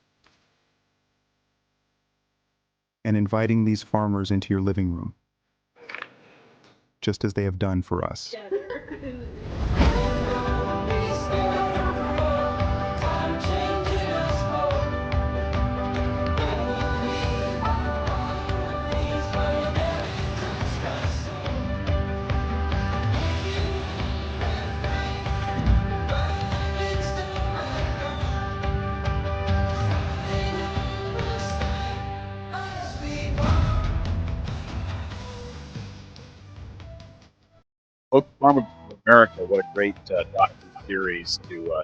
and inviting these farmers into your living room, just as they have done for us. Farm of America, what a great docu-series to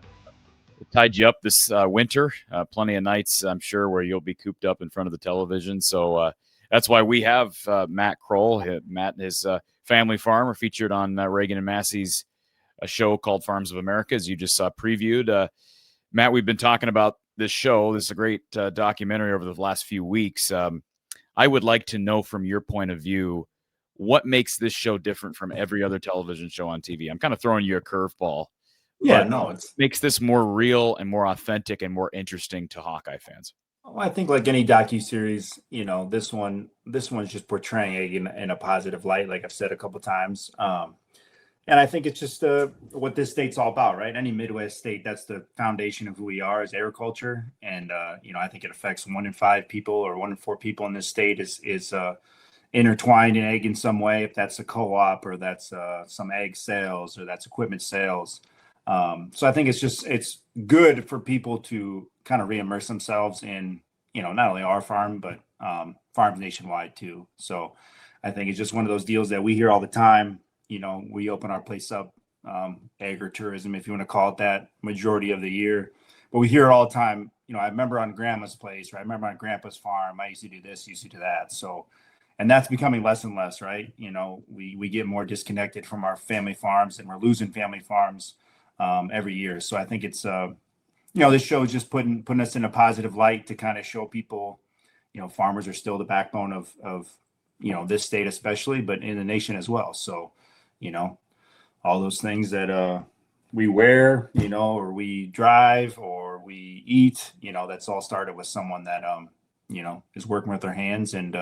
tide you up this winter. Plenty of nights, I'm sure, where you'll be cooped up in front of the television. So that's why we have Matt Kroll. Matt and his family farm are featured on Reagan and Massey's a show called Farms of America, as you just saw previewed. Matt, we've been talking about this show. This is a great documentary over the last few weeks. I would like to know from your point of view, what makes this show different from every other television show on TV? I'm kind of throwing you a curveball. Yeah, but no, it's makes this more real and more authentic and more interesting to Hawkeye fans. Well, I think like any docu-series, you know, this one's just portraying it in a positive light, like I've said a couple times. And I think it's just what this state's all about, right? Any Midwest state, that's the foundation of who we are as agriculture. And, you know, I think it affects 1 in 5 people or 1 in 4 people in this state is intertwined in ag in some way, if that's a co-op or that's some ag sales or that's equipment sales. So I think it's good for people to kind of re-immerse themselves in, you know, not only our farm, but farms nationwide too. So I think it's just one of those deals that we hear all the time. You know, we open our place up agritourism, if you want to call it that, majority of the year. But we hear it all the time. I remember on grandma's place, right? I remember on grandpa's farm, I used to do this, used to do that. So, and that's becoming less and less, right? We get more disconnected from our family farms, and we're losing family farms every year. So I think it's, this show is just putting us in a positive light to kind of show people, farmers are still the backbone of this state especially, but in the nation as well. So, all those things that we wear, or we drive or we eat, that's all started with someone that, is working with their hands and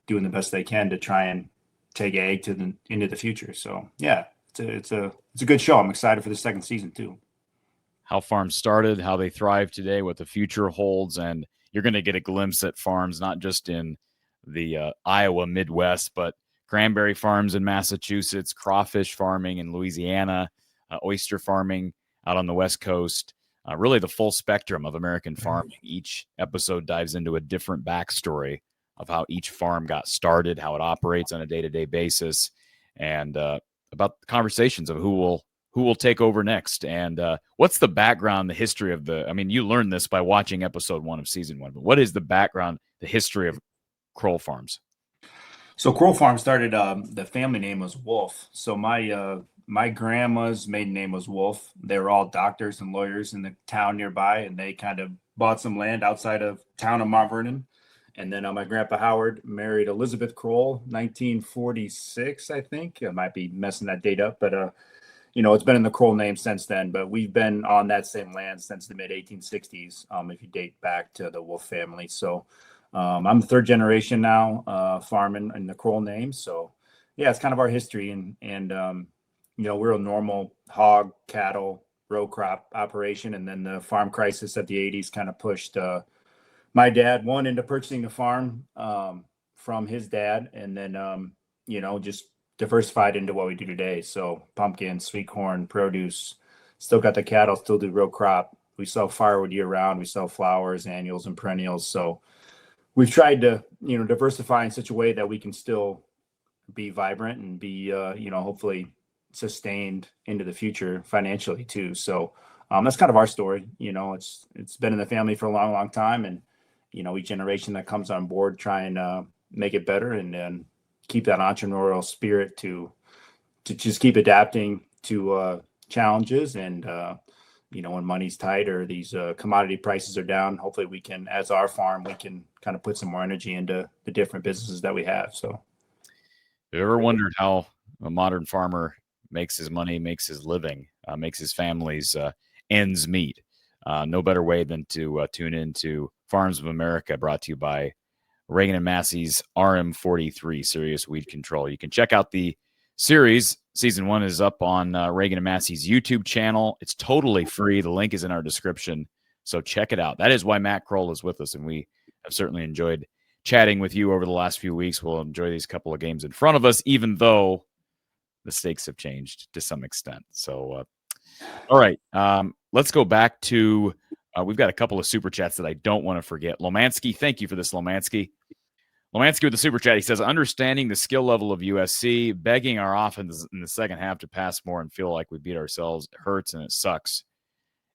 doing the best they can to try and take ag into the future. So yeah, it's a good show. I'm excited for the second season too. How farms started, how they thrive today, what the future holds, and you're going to get a glimpse at farms not just in the Iowa Midwest, but cranberry farms in Massachusetts, crawfish farming in Louisiana, oyster farming out on the West Coast. Really the full spectrum of American farming. Each episode dives into a different backstory of how each farm got started, how it operates on a day-to-day basis, and about conversations of who will take over next. And what's the background, the history of you learned this by watching episode 1 of season 1, but what is the background, the history of Kroll Farms? So Kroll Farm started, the family name was Wolf. So my grandma's maiden name was Wolf. They were all doctors and lawyers in the town nearby, and they kind of bought some land outside of town of Mount Vernon. And then my grandpa Howard married Elizabeth Kroll, 1946, I think. I might be messing that date up, but it's been in the Kroll name since then. But we've been on that same land since the mid 1860s, if you date back to the Wolf family. So I'm the third generation now farming in the Kroll name. So yeah, it's kind of our history, and we're a normal hog, cattle, row crop operation, and then the farm crisis of the 80s kind of pushed my dad into purchasing the farm from his dad, and then just diversified into what we do today. So pumpkin, sweet corn, produce, still got the cattle, still do row crop. We sell firewood year round. We sell flowers, annuals, and perennials. So we've tried to diversify in such a way that we can still be vibrant and be hopefully sustained into the future financially too. So that's kind of our story. It's been in the family for a long time, and each generation that comes on board try and make it better, and then keep that entrepreneurial spirit to just keep adapting to challenges. And when money's tight or these commodity prices are down, hopefully we can, as our farm, we can kind of put some more energy into the different businesses that we have. So have you ever wondered how a modern farmer makes his money, makes his living, makes his family's ends meet? No better way than to tune into Farms of America, brought to you by Reagan and Massey's RM43 Serious Weed Control. You can check out the series. Season 1 is up on Reagan and Massey's YouTube channel. It's totally free. The link is in our description, so check it out. That is why Matt Kroll is with us, and we have certainly enjoyed chatting with you over the last few weeks. We'll enjoy these couple of games in front of us, even though the stakes have changed to some extent. So, all right, let's go back to we've got a couple of super chats that I don't want to forget. Lomansky, thank you for this, Lomansky. Lomansky with the super chat. He says, understanding the skill level of USC, begging our offense in the second half to pass more and feel like we beat ourselves, it hurts and it sucks.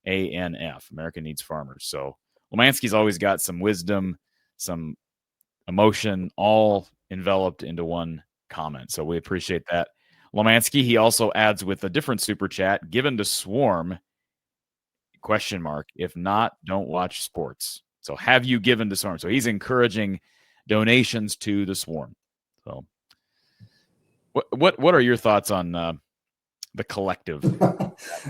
ANF. America needs farmers. So Lomansky's always got some wisdom, some emotion, all enveloped into one comment. So we appreciate that. Lomansky, he also adds with a different super chat, given to Swarm, ? If not, don't watch sports. So have you given to Swarm? So he's encouraging donations to the Swarm. So what are your thoughts on the collective?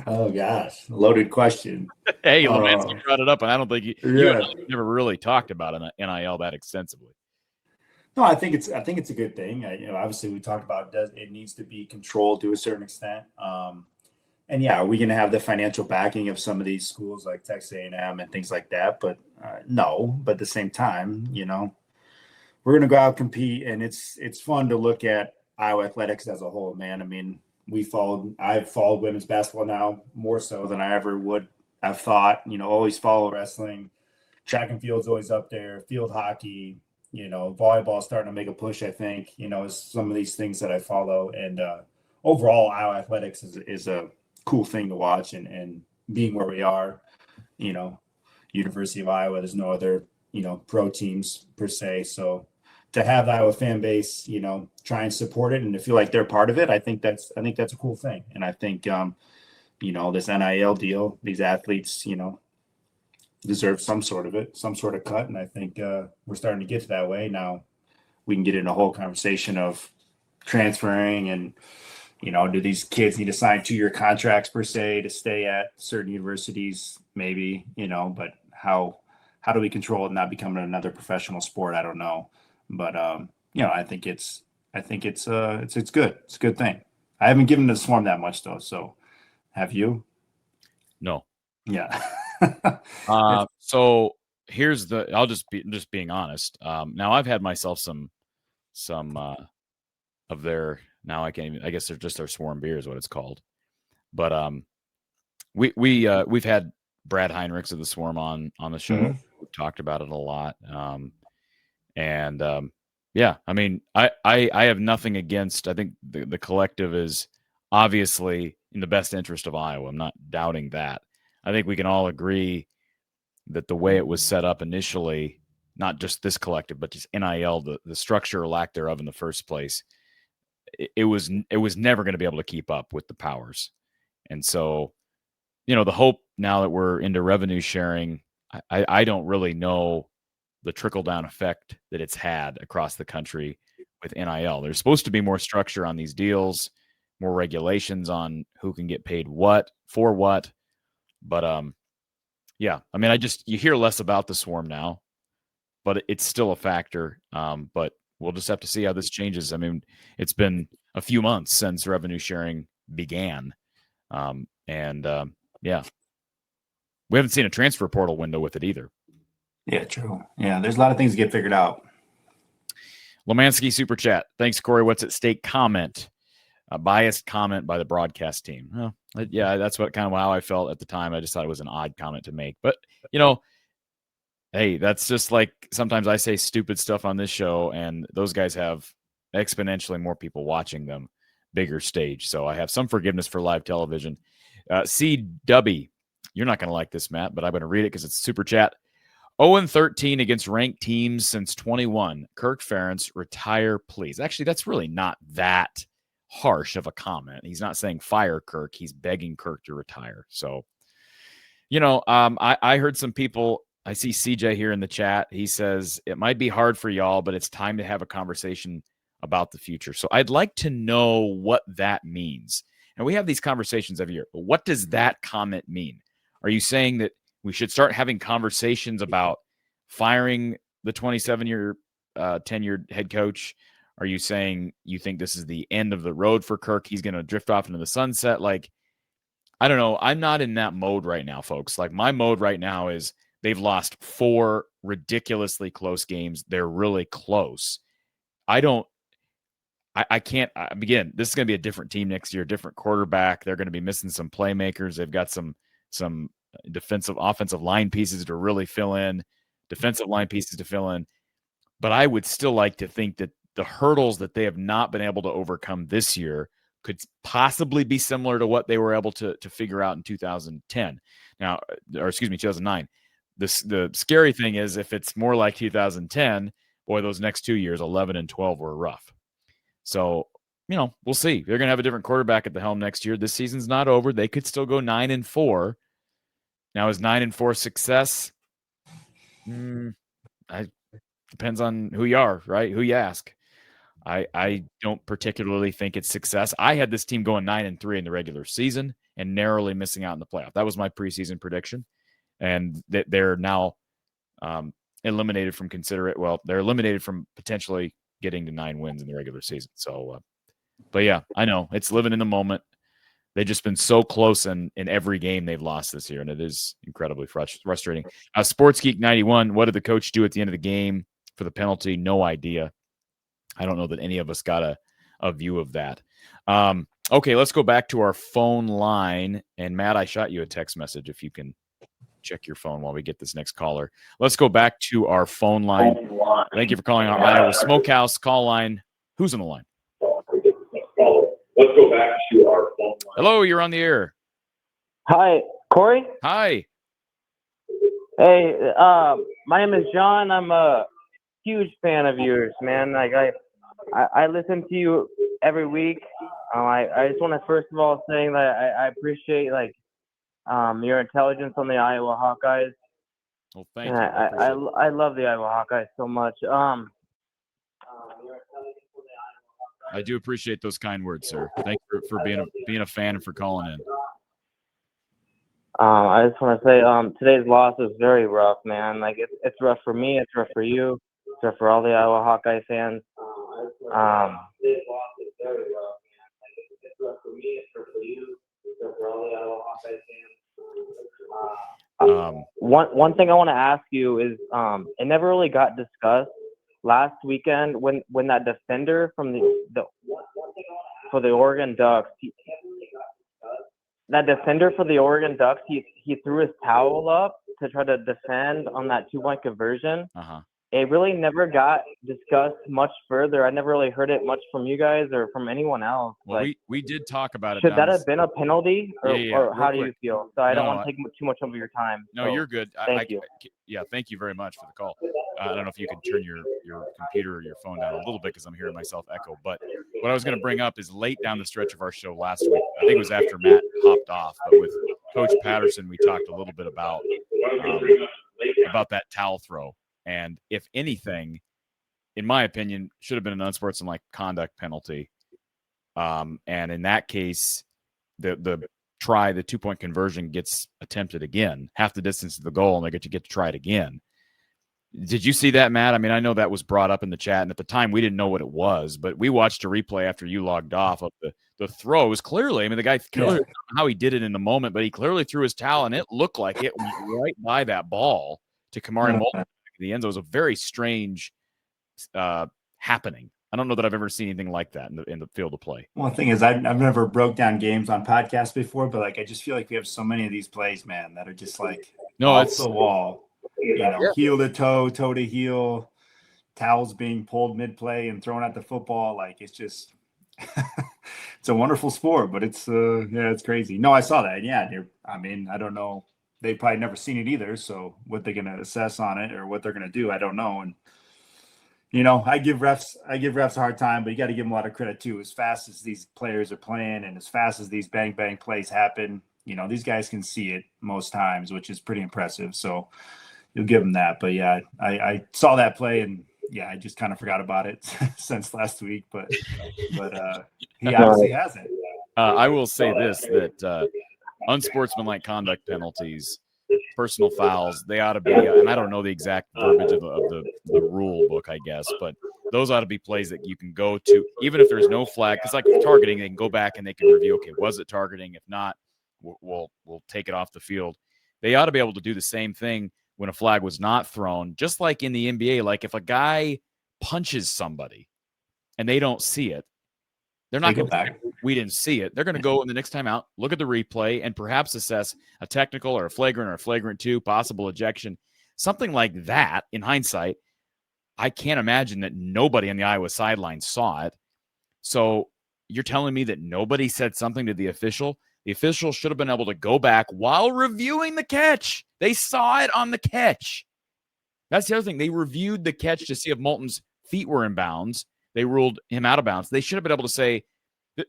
Oh gosh, loaded question. Hey, Lomansky brought it up, and I don't think you and I never really talked about NIL that extensively. No, I think it's a good thing. Obviously we talked about it needs to be controlled to a certain extent. And yeah, are we going to have the financial backing of some of these schools like Texas A&M and things like that? But no. But at the same time, we're going to go out and compete, and it's fun to look at Iowa athletics as a whole, man. I mean, I've followed women's basketball now more so than I ever would have thought. Always follow wrestling, track and field's always up there, field hockey. Volleyball starting to make a push, I think. Is some of these things that I follow, and overall, Iowa athletics is a cool thing to watch, and being where we are, University of Iowa, there's no other, pro teams per se. So to have the Iowa fan base, try and support it and to feel like they're part of it, I think that's a cool thing. And I think, this NIL deal, these athletes, deserve some sort of cut. And I think we're starting to get to that way. Now we can get in a whole conversation of transferring and, do these kids need to sign 2-year contracts per se to stay at certain universities? Maybe, but how do we control it and not become another professional sport? I don't know. But, I think it's good. It's a good thing. I haven't given the Swarm that much though. So have you? No. Yeah. So here's I'll just being honest. Now I've had myself some of their, now I can't even, I guess they're just their Swarm beer is what it's called. But we've had Brad Heinrichs of the Swarm on the show. Mhm. We've talked about it a lot. Yeah, I mean, I have nothing against, I think the collective is obviously in the best interest of Iowa. I'm not doubting that. I think we can all agree that the way it was set up initially, not just this collective, but just NIL, the structure or lack thereof in the first place, it was never going to be able to keep up with the powers. And so, the hope now that we're into revenue sharing, I don't really know the trickle-down effect that it's had across the country with NIL. There's supposed to be more structure on these deals, more regulations on who can get paid what for what. But yeah, I mean, you hear less about the Swarm now, but it's still a factor. But we'll just have to see how this changes. I mean, it's been a few months since revenue sharing began. Yeah, we haven't seen a transfer portal window with it either. Yeah, true. Yeah, there's a lot of things to get figured out. Lemansky super chat. Thanks, Corey. What's at stake? Comment. A biased comment by the broadcast team. Well, yeah, that's what kind of how I felt at the time. I just thought it was an odd comment to make. But, hey, that's just like sometimes I say stupid stuff on this show, and those guys have exponentially more people watching them, bigger stage. So I have some forgiveness for live television. CW, you're not going to like this, Matt, but I'm going to read it because it's super chat. 0-13 against ranked teams since 21. Kirk Ferentz, retire, please. Actually, that's really not that harsh of a comment. He's not saying fire Kirk. He's begging Kirk to retire. So, I heard some people. I see CJ here in the chat. He says it might be hard for y'all, but it's time to have a conversation about the future. So I'd like to know what that means. And we have these conversations every year. But what does that comment mean? Are you saying that we should start having conversations about firing the 27-year tenured head coach? Are you saying you think this is the end of the road for Kirk? He's going to drift off into the sunset? Like, I don't know. I'm not in that mode right now, folks. Like, my mode right now is they've lost 4 ridiculously close games. They're really close. I can't begin. This is going to be a different team next year, different quarterback. They're going to be missing some playmakers. They've got some offensive line pieces to really fill in, defensive line pieces to fill in. But I would still like to think that the hurdles that they have not been able to overcome this year could possibly be similar to what they were able to figure out in 2010. Now, or excuse me, 2009. The scary thing is if it's more like 2010, boy, those next 2 years, 11 and 12, were rough. So, we'll see. They're going to have a different quarterback at the helm next year. This season's not over. They could still go 9-4. Now, is 9-4 success? Depends on who you are, right? Who you ask. I don't particularly think it's success. I had this team going 9-3 in the regular season and narrowly missing out in the playoff. That was my preseason prediction. And they're now eliminated from they're eliminated from potentially getting to 9 wins in the regular season. So, but yeah, I know it's living in the moment. They've just been so close in every game they've lost this year, and it is incredibly frustrating. Sports Geek 91, what did the coach do at the end of the game for the penalty? No idea. I don't know that any of us got a view of that. Okay, let's go back to our phone line. And Matt, I shot you a text message if you can check your phone while we get this next caller. Let's go back to our phone line. Thank you for calling our Iowa Smokehouse call line. Who's on the line? let's go back to our phone line. Hello, you're on the air. Hi, Corey. Hi. Hey, my name is John. I'm a huge fan of yours, man. Like I listen to you every week. I just want to first of all say that I appreciate your intelligence on the Iowa Hawkeyes. Well, thank And you. I appreciate it. I love the Iowa Hawkeyes so much. I do appreciate those kind words, sir. Thank you for being a fan and for calling in. I just want to say today's loss is very rough, man. Like it's rough for me. It's rough for you. It's rough for all the Iowa Hawkeye fans. Today's loss is very rough, man. Like it's rough for me. It's rough for you. It's rough for all the Iowa Hawkeye fans. One thing I want to ask you is it never really got discussed last weekend when that defender from the for the Oregon Ducks. That defender for the Oregon Ducks, he threw his towel up to try to defend on that 2-point conversion. It really never got discussed much further. I never really heard it much from you guys or from anyone else. Well, we did talk about it. Should that have been a penalty, or how do you feel? So I don't want to take too much of your time. No, you're good. Thank you. Yeah, thank you very much for the call. I don't know if you can turn your computer or your phone down a little bit because I'm hearing myself echo. But what I was going to bring up is late down the stretch of our show last week, I think it was after Matt hopped off, but with Coach Patterson, we talked a little bit about that towel throw. And if anything, in my opinion, should have been an unsportsmanlike conduct penalty. And in that case, the 2-point conversion gets attempted again, half the distance to the goal, and they get to try it again. Did you see that, Matt? I mean, I know that was brought up in the chat, and at the time we didn't know what it was, but we watched a replay after you logged off of the throw. It was clearly, I mean, the guy clearly, I don't know how he did it in the moment, but he clearly threw his towel, and it looked like it went right by that ball to Kamari Moulton. The end zone. Was a very strange happening. I don't know that I've ever seen anything like that in the field of play. Well, the thing is, I've never broke down games on podcasts before, but I just feel like we have so many of these plays, man, that are just off the wall. Heel to toe, toe to heel, towels being pulled mid play and thrown at the football. It's just, it's a wonderful sport, but it's it's crazy. No, I saw that. Yeah, I don't know. They've probably never seen it either. So what they're going to assess on it or what they're going to do, I don't know. And, I give refs a hard time, but you got to give them a lot of credit too. As fast as these players are playing and as fast as these bang, bang plays happen, these guys can see it most times, which is pretty impressive. So you'll give them that. But yeah, I saw that play and I just kind of forgot about it since last week, but he obviously hasn't. I will say this, that, unsportsmanlike conduct penalties, personal fouls, they ought to be, and I don't know the exact verbiage of the rule book, I guess, but those ought to be plays that you can go to, even if there's no flag, because like targeting, they can go back and they can review, okay, was it targeting? If not, we'll take it off the field. They ought to be able to do the same thing when a flag was not thrown, just like in the NBA. Like if a guy punches somebody and they don't see it, they're not going to say, we didn't see it. They're going to go in the next time out, look at the replay, and perhaps assess a technical or a flagrant 2, possible ejection, something like that. In hindsight, I can't imagine that nobody on the Iowa sideline saw it. So you're telling me that nobody said something to the official? The official should have been able to go back while reviewing the catch. They saw it on the catch. That's the other thing. They reviewed the catch to see if Moulton's feet were in bounds. They ruled him out of bounds. They should have been able to say,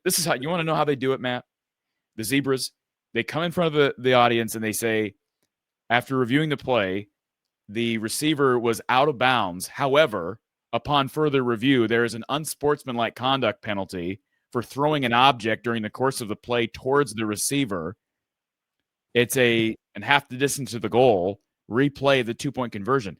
this is how you want to know how they do it, Matt? The Zebras, they come in front of the audience and they say, after reviewing the play, the receiver was out of bounds. However, upon further review, there is an unsportsmanlike conduct penalty for throwing an object during the course of the play towards the receiver. It's and half the distance to the goal, replay the 2-point conversion.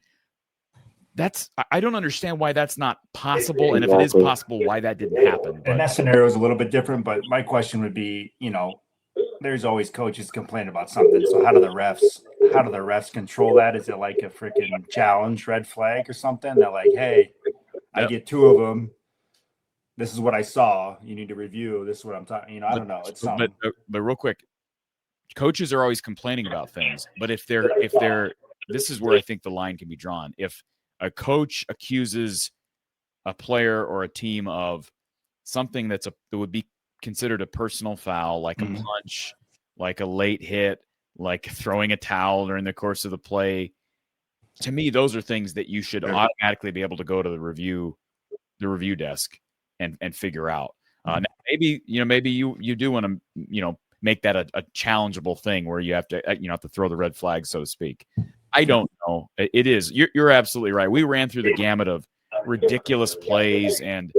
I don't understand why that's not possible. And if it is possible, why that didn't happen. And that scenario is a little bit different, but my question would be, there's always coaches complain about something. So how do the refs control that? Is it like a freaking challenge red flag or something? They're like, hey, I get 2 of them. This is what I saw. You need to review. This is what I'm talking. I don't know. It's something. But real quick, coaches are always complaining about things. But if they're, this is where I think the line can be drawn. If a coach accuses a player or a team of something that would be considered a personal foul, like a punch, like a late hit, like throwing a towel during the course of the play, to me, those are things that you should automatically be able to go to the review desk and figure out. Now maybe you do want to make that a challengeable thing where you have to throw the red flag, so to speak. I don't know. It is. You're absolutely right. We ran through the gamut of ridiculous plays and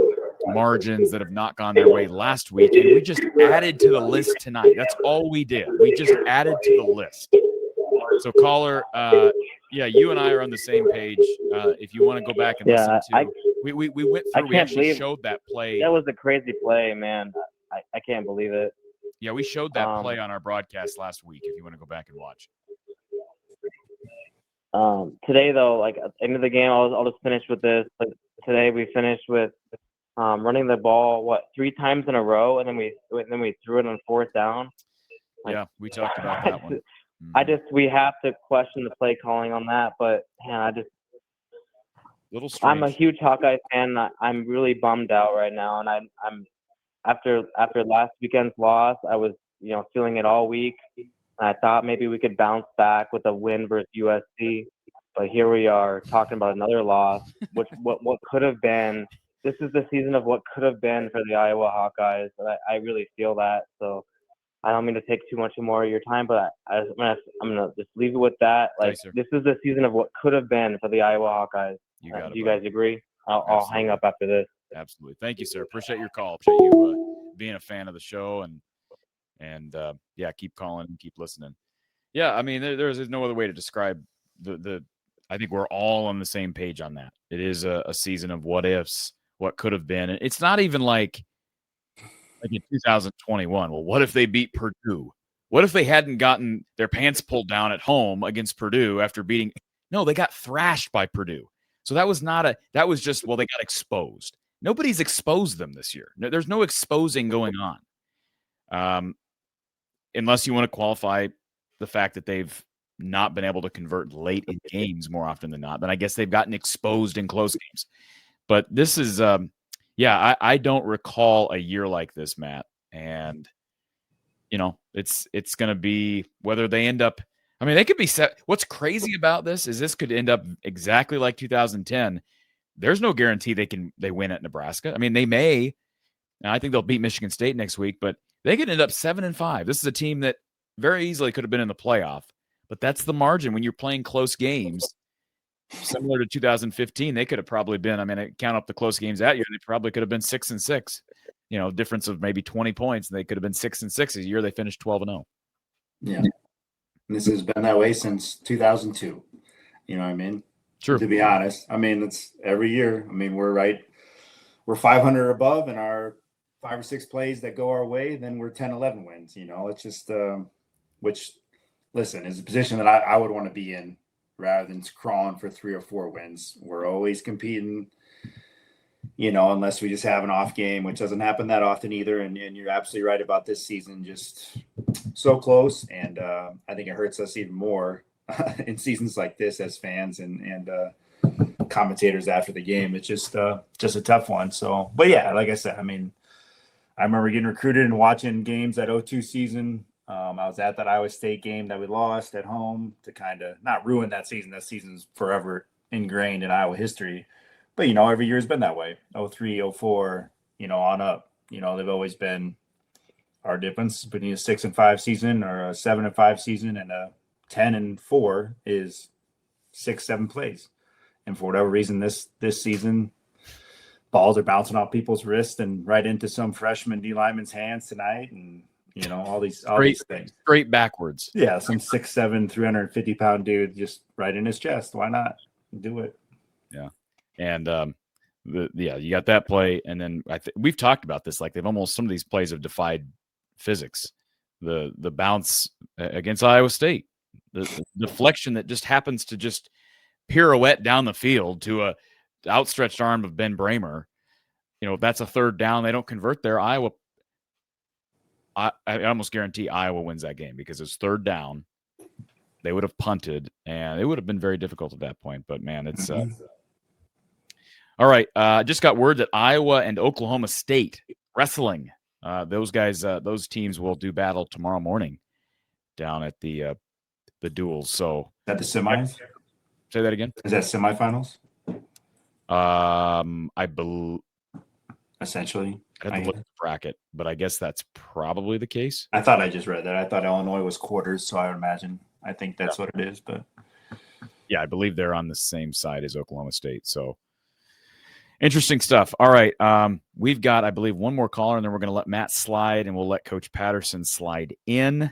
margins that have not gone their way last week, and we just added to the list tonight. That's all we did. We just added to the list. So, caller, you and I are on the same page. If you want to go back and listen to, we went through. We actually showed that play. That was a crazy play, man. I can't believe it. Yeah, we showed that play on our broadcast last week. If you want to go back and watch. Today, though, like at the end of the game, I'll just finish with this. Like, today, we finished with running the ball 3 times in a row, and then we threw it on 4th down. Yeah, we talked about that one. We have to question the play calling on that, but man, little strange. I'm a huge Hawkeye fan. I'm really bummed out right now, and I'm after last weekend's loss, I was feeling it all week. And I thought maybe we could bounce back with a win versus USC, but here we are talking about another loss. What could have been? This is the season of what could have been for the Iowa Hawkeyes. I really feel that. So I don't mean to take too much more of your time, but I'm gonna just leave it with that. Like, this is the season of what could have been for the Iowa Hawkeyes. Do you guys agree? I'll hang up after this. Absolutely. Thank you, sir. Appreciate your call. Appreciate you being a fan of the show and keep calling and keep listening. Yeah, I mean, there's no other way to describe the. I think we're all on the same page on that. It is a season of what ifs, what could have been. And it's not even like in 2021. Well, what if they beat Purdue? What if they hadn't gotten their pants pulled down at home against Purdue after beating? No, they got thrashed by Purdue. So that was just, they got exposed. Nobody's exposed them this year. There's no exposing going on. Unless you want to qualify the fact that they've not been able to convert late in games more often than not, then I guess they've gotten exposed in close games. But this is, I don't recall a year like this, Matt. And, it's going to be whether they end up, I mean, they could be set. What's crazy about this is this could end up exactly like 2010. There's no guarantee they win at Nebraska. I mean, they may. And I think they'll beat Michigan State next week, but they could end up 7-5. This is a team that very easily could have been in the playoff, but that's the margin when you're playing close games. Similar to 2015, they could have probably been. I mean, count up the close games that year, they probably could have been 6-6. Difference of maybe 20 points. They could have been 6-6 a year. They finished 12-0. Yeah, this has been that way since 2002. You know what I mean? True. To be honest, I mean, it's every year. I mean, we're 500 above, and our 5 or 6 plays that go our way, then we're 10-11 wins. It's just which, listen, is a position that I would want to be in rather than crawling for 3 or 4 wins. We're always competing, unless we just have an off game, which doesn't happen that often either. And you're absolutely right about this season, just so close. And I think it hurts us even more in seasons like this as fans and commentators after the game. It's just a tough one. So, but yeah, like I said, I mean, I remember getting recruited and watching games that 2002 season. I was at that Iowa State game that we lost at home to kind of not ruin that season. That season's forever ingrained in Iowa history. But, every year has been that way. 2003, 2004, on up. They've always been our difference between a 6-5 season or a 7-5 season and a 10-4 is 6-7 plays. And for whatever reason, this season, balls are bouncing off people's wrists and right into some freshman D lineman's hands tonight, and all these things. Straight backwards. Yeah, some 6'7", 350-pound dude just right in his chest. Why not do it? Yeah, and you got that play, and then we've talked about this. Like some of these plays have defied physics. The bounce against Iowa State, the deflection that just happens to just pirouette down the field to a outstretched arm of Ben Bramer. That's a 3rd down. They don't convert there. Iowa, I almost guarantee Iowa wins that game because it's 3rd down. They would have punted, and it would have been very difficult at that point. But man, it's all right. Just got word that Iowa and Oklahoma State wrestling those guys, those teams will do battle tomorrow morning down at the duels. So Is that the semis? say that again. Is that semifinals? I believe Essentially, I have to look at the bracket, but I guess that's probably the case. I thought I just read that. I thought Illinois was quarters, so I would imagine. I think that's what it is. But Yeah, I believe they're on the same side as Oklahoma State. So interesting stuff. All right. We've got, I believe, one more caller, and then we're going to let Matt slide, and we'll let Coach Patterson slide in.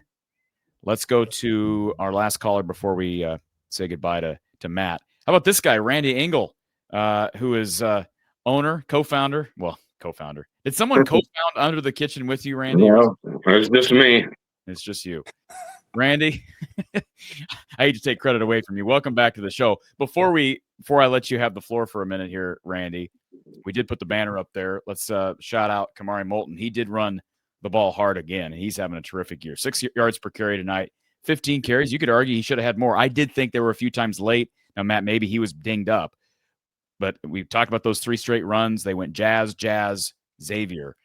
Let's go to our last caller before we say goodbye to Matt. How about this guy, Randy Engel, who is owner, co-founder. Did someone co-found Under the Kitchen with you, Randy? No, it's just me. It's just you. Randy, I hate to take credit away from you. Welcome back to the show. Before I let you have the floor for a minute here, Randy, we did put the banner up there. Let's shout out Kamari Moulton. He did run the ball hard again, and he's having a terrific year. 6 yards per carry tonight, 15 carries. You could argue he should have had more. I did think there were a few times late. Now, Matt, maybe he was dinged up, but we've talked about those 3 straight runs. They went Jazz, Xavier.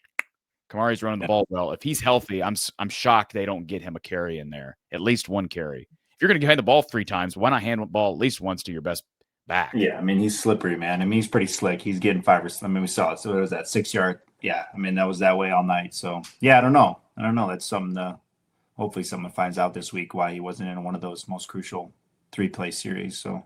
Kamari's running the ball well. If he's healthy, I'm shocked they don't get him a carry in there, at least one carry. If you're going to hand the ball 3 times, why not hand the ball at least once to your best back? yeah, I mean, he's slippery, man. I mean, he's pretty slick. He's getting 5 or I mean, we saw it. So it was that 6 yard. Yeah, I mean, that was that way all night. So yeah, I don't know. That's something hopefully someone finds out this week why he wasn't in one of those most crucial 3-play series. So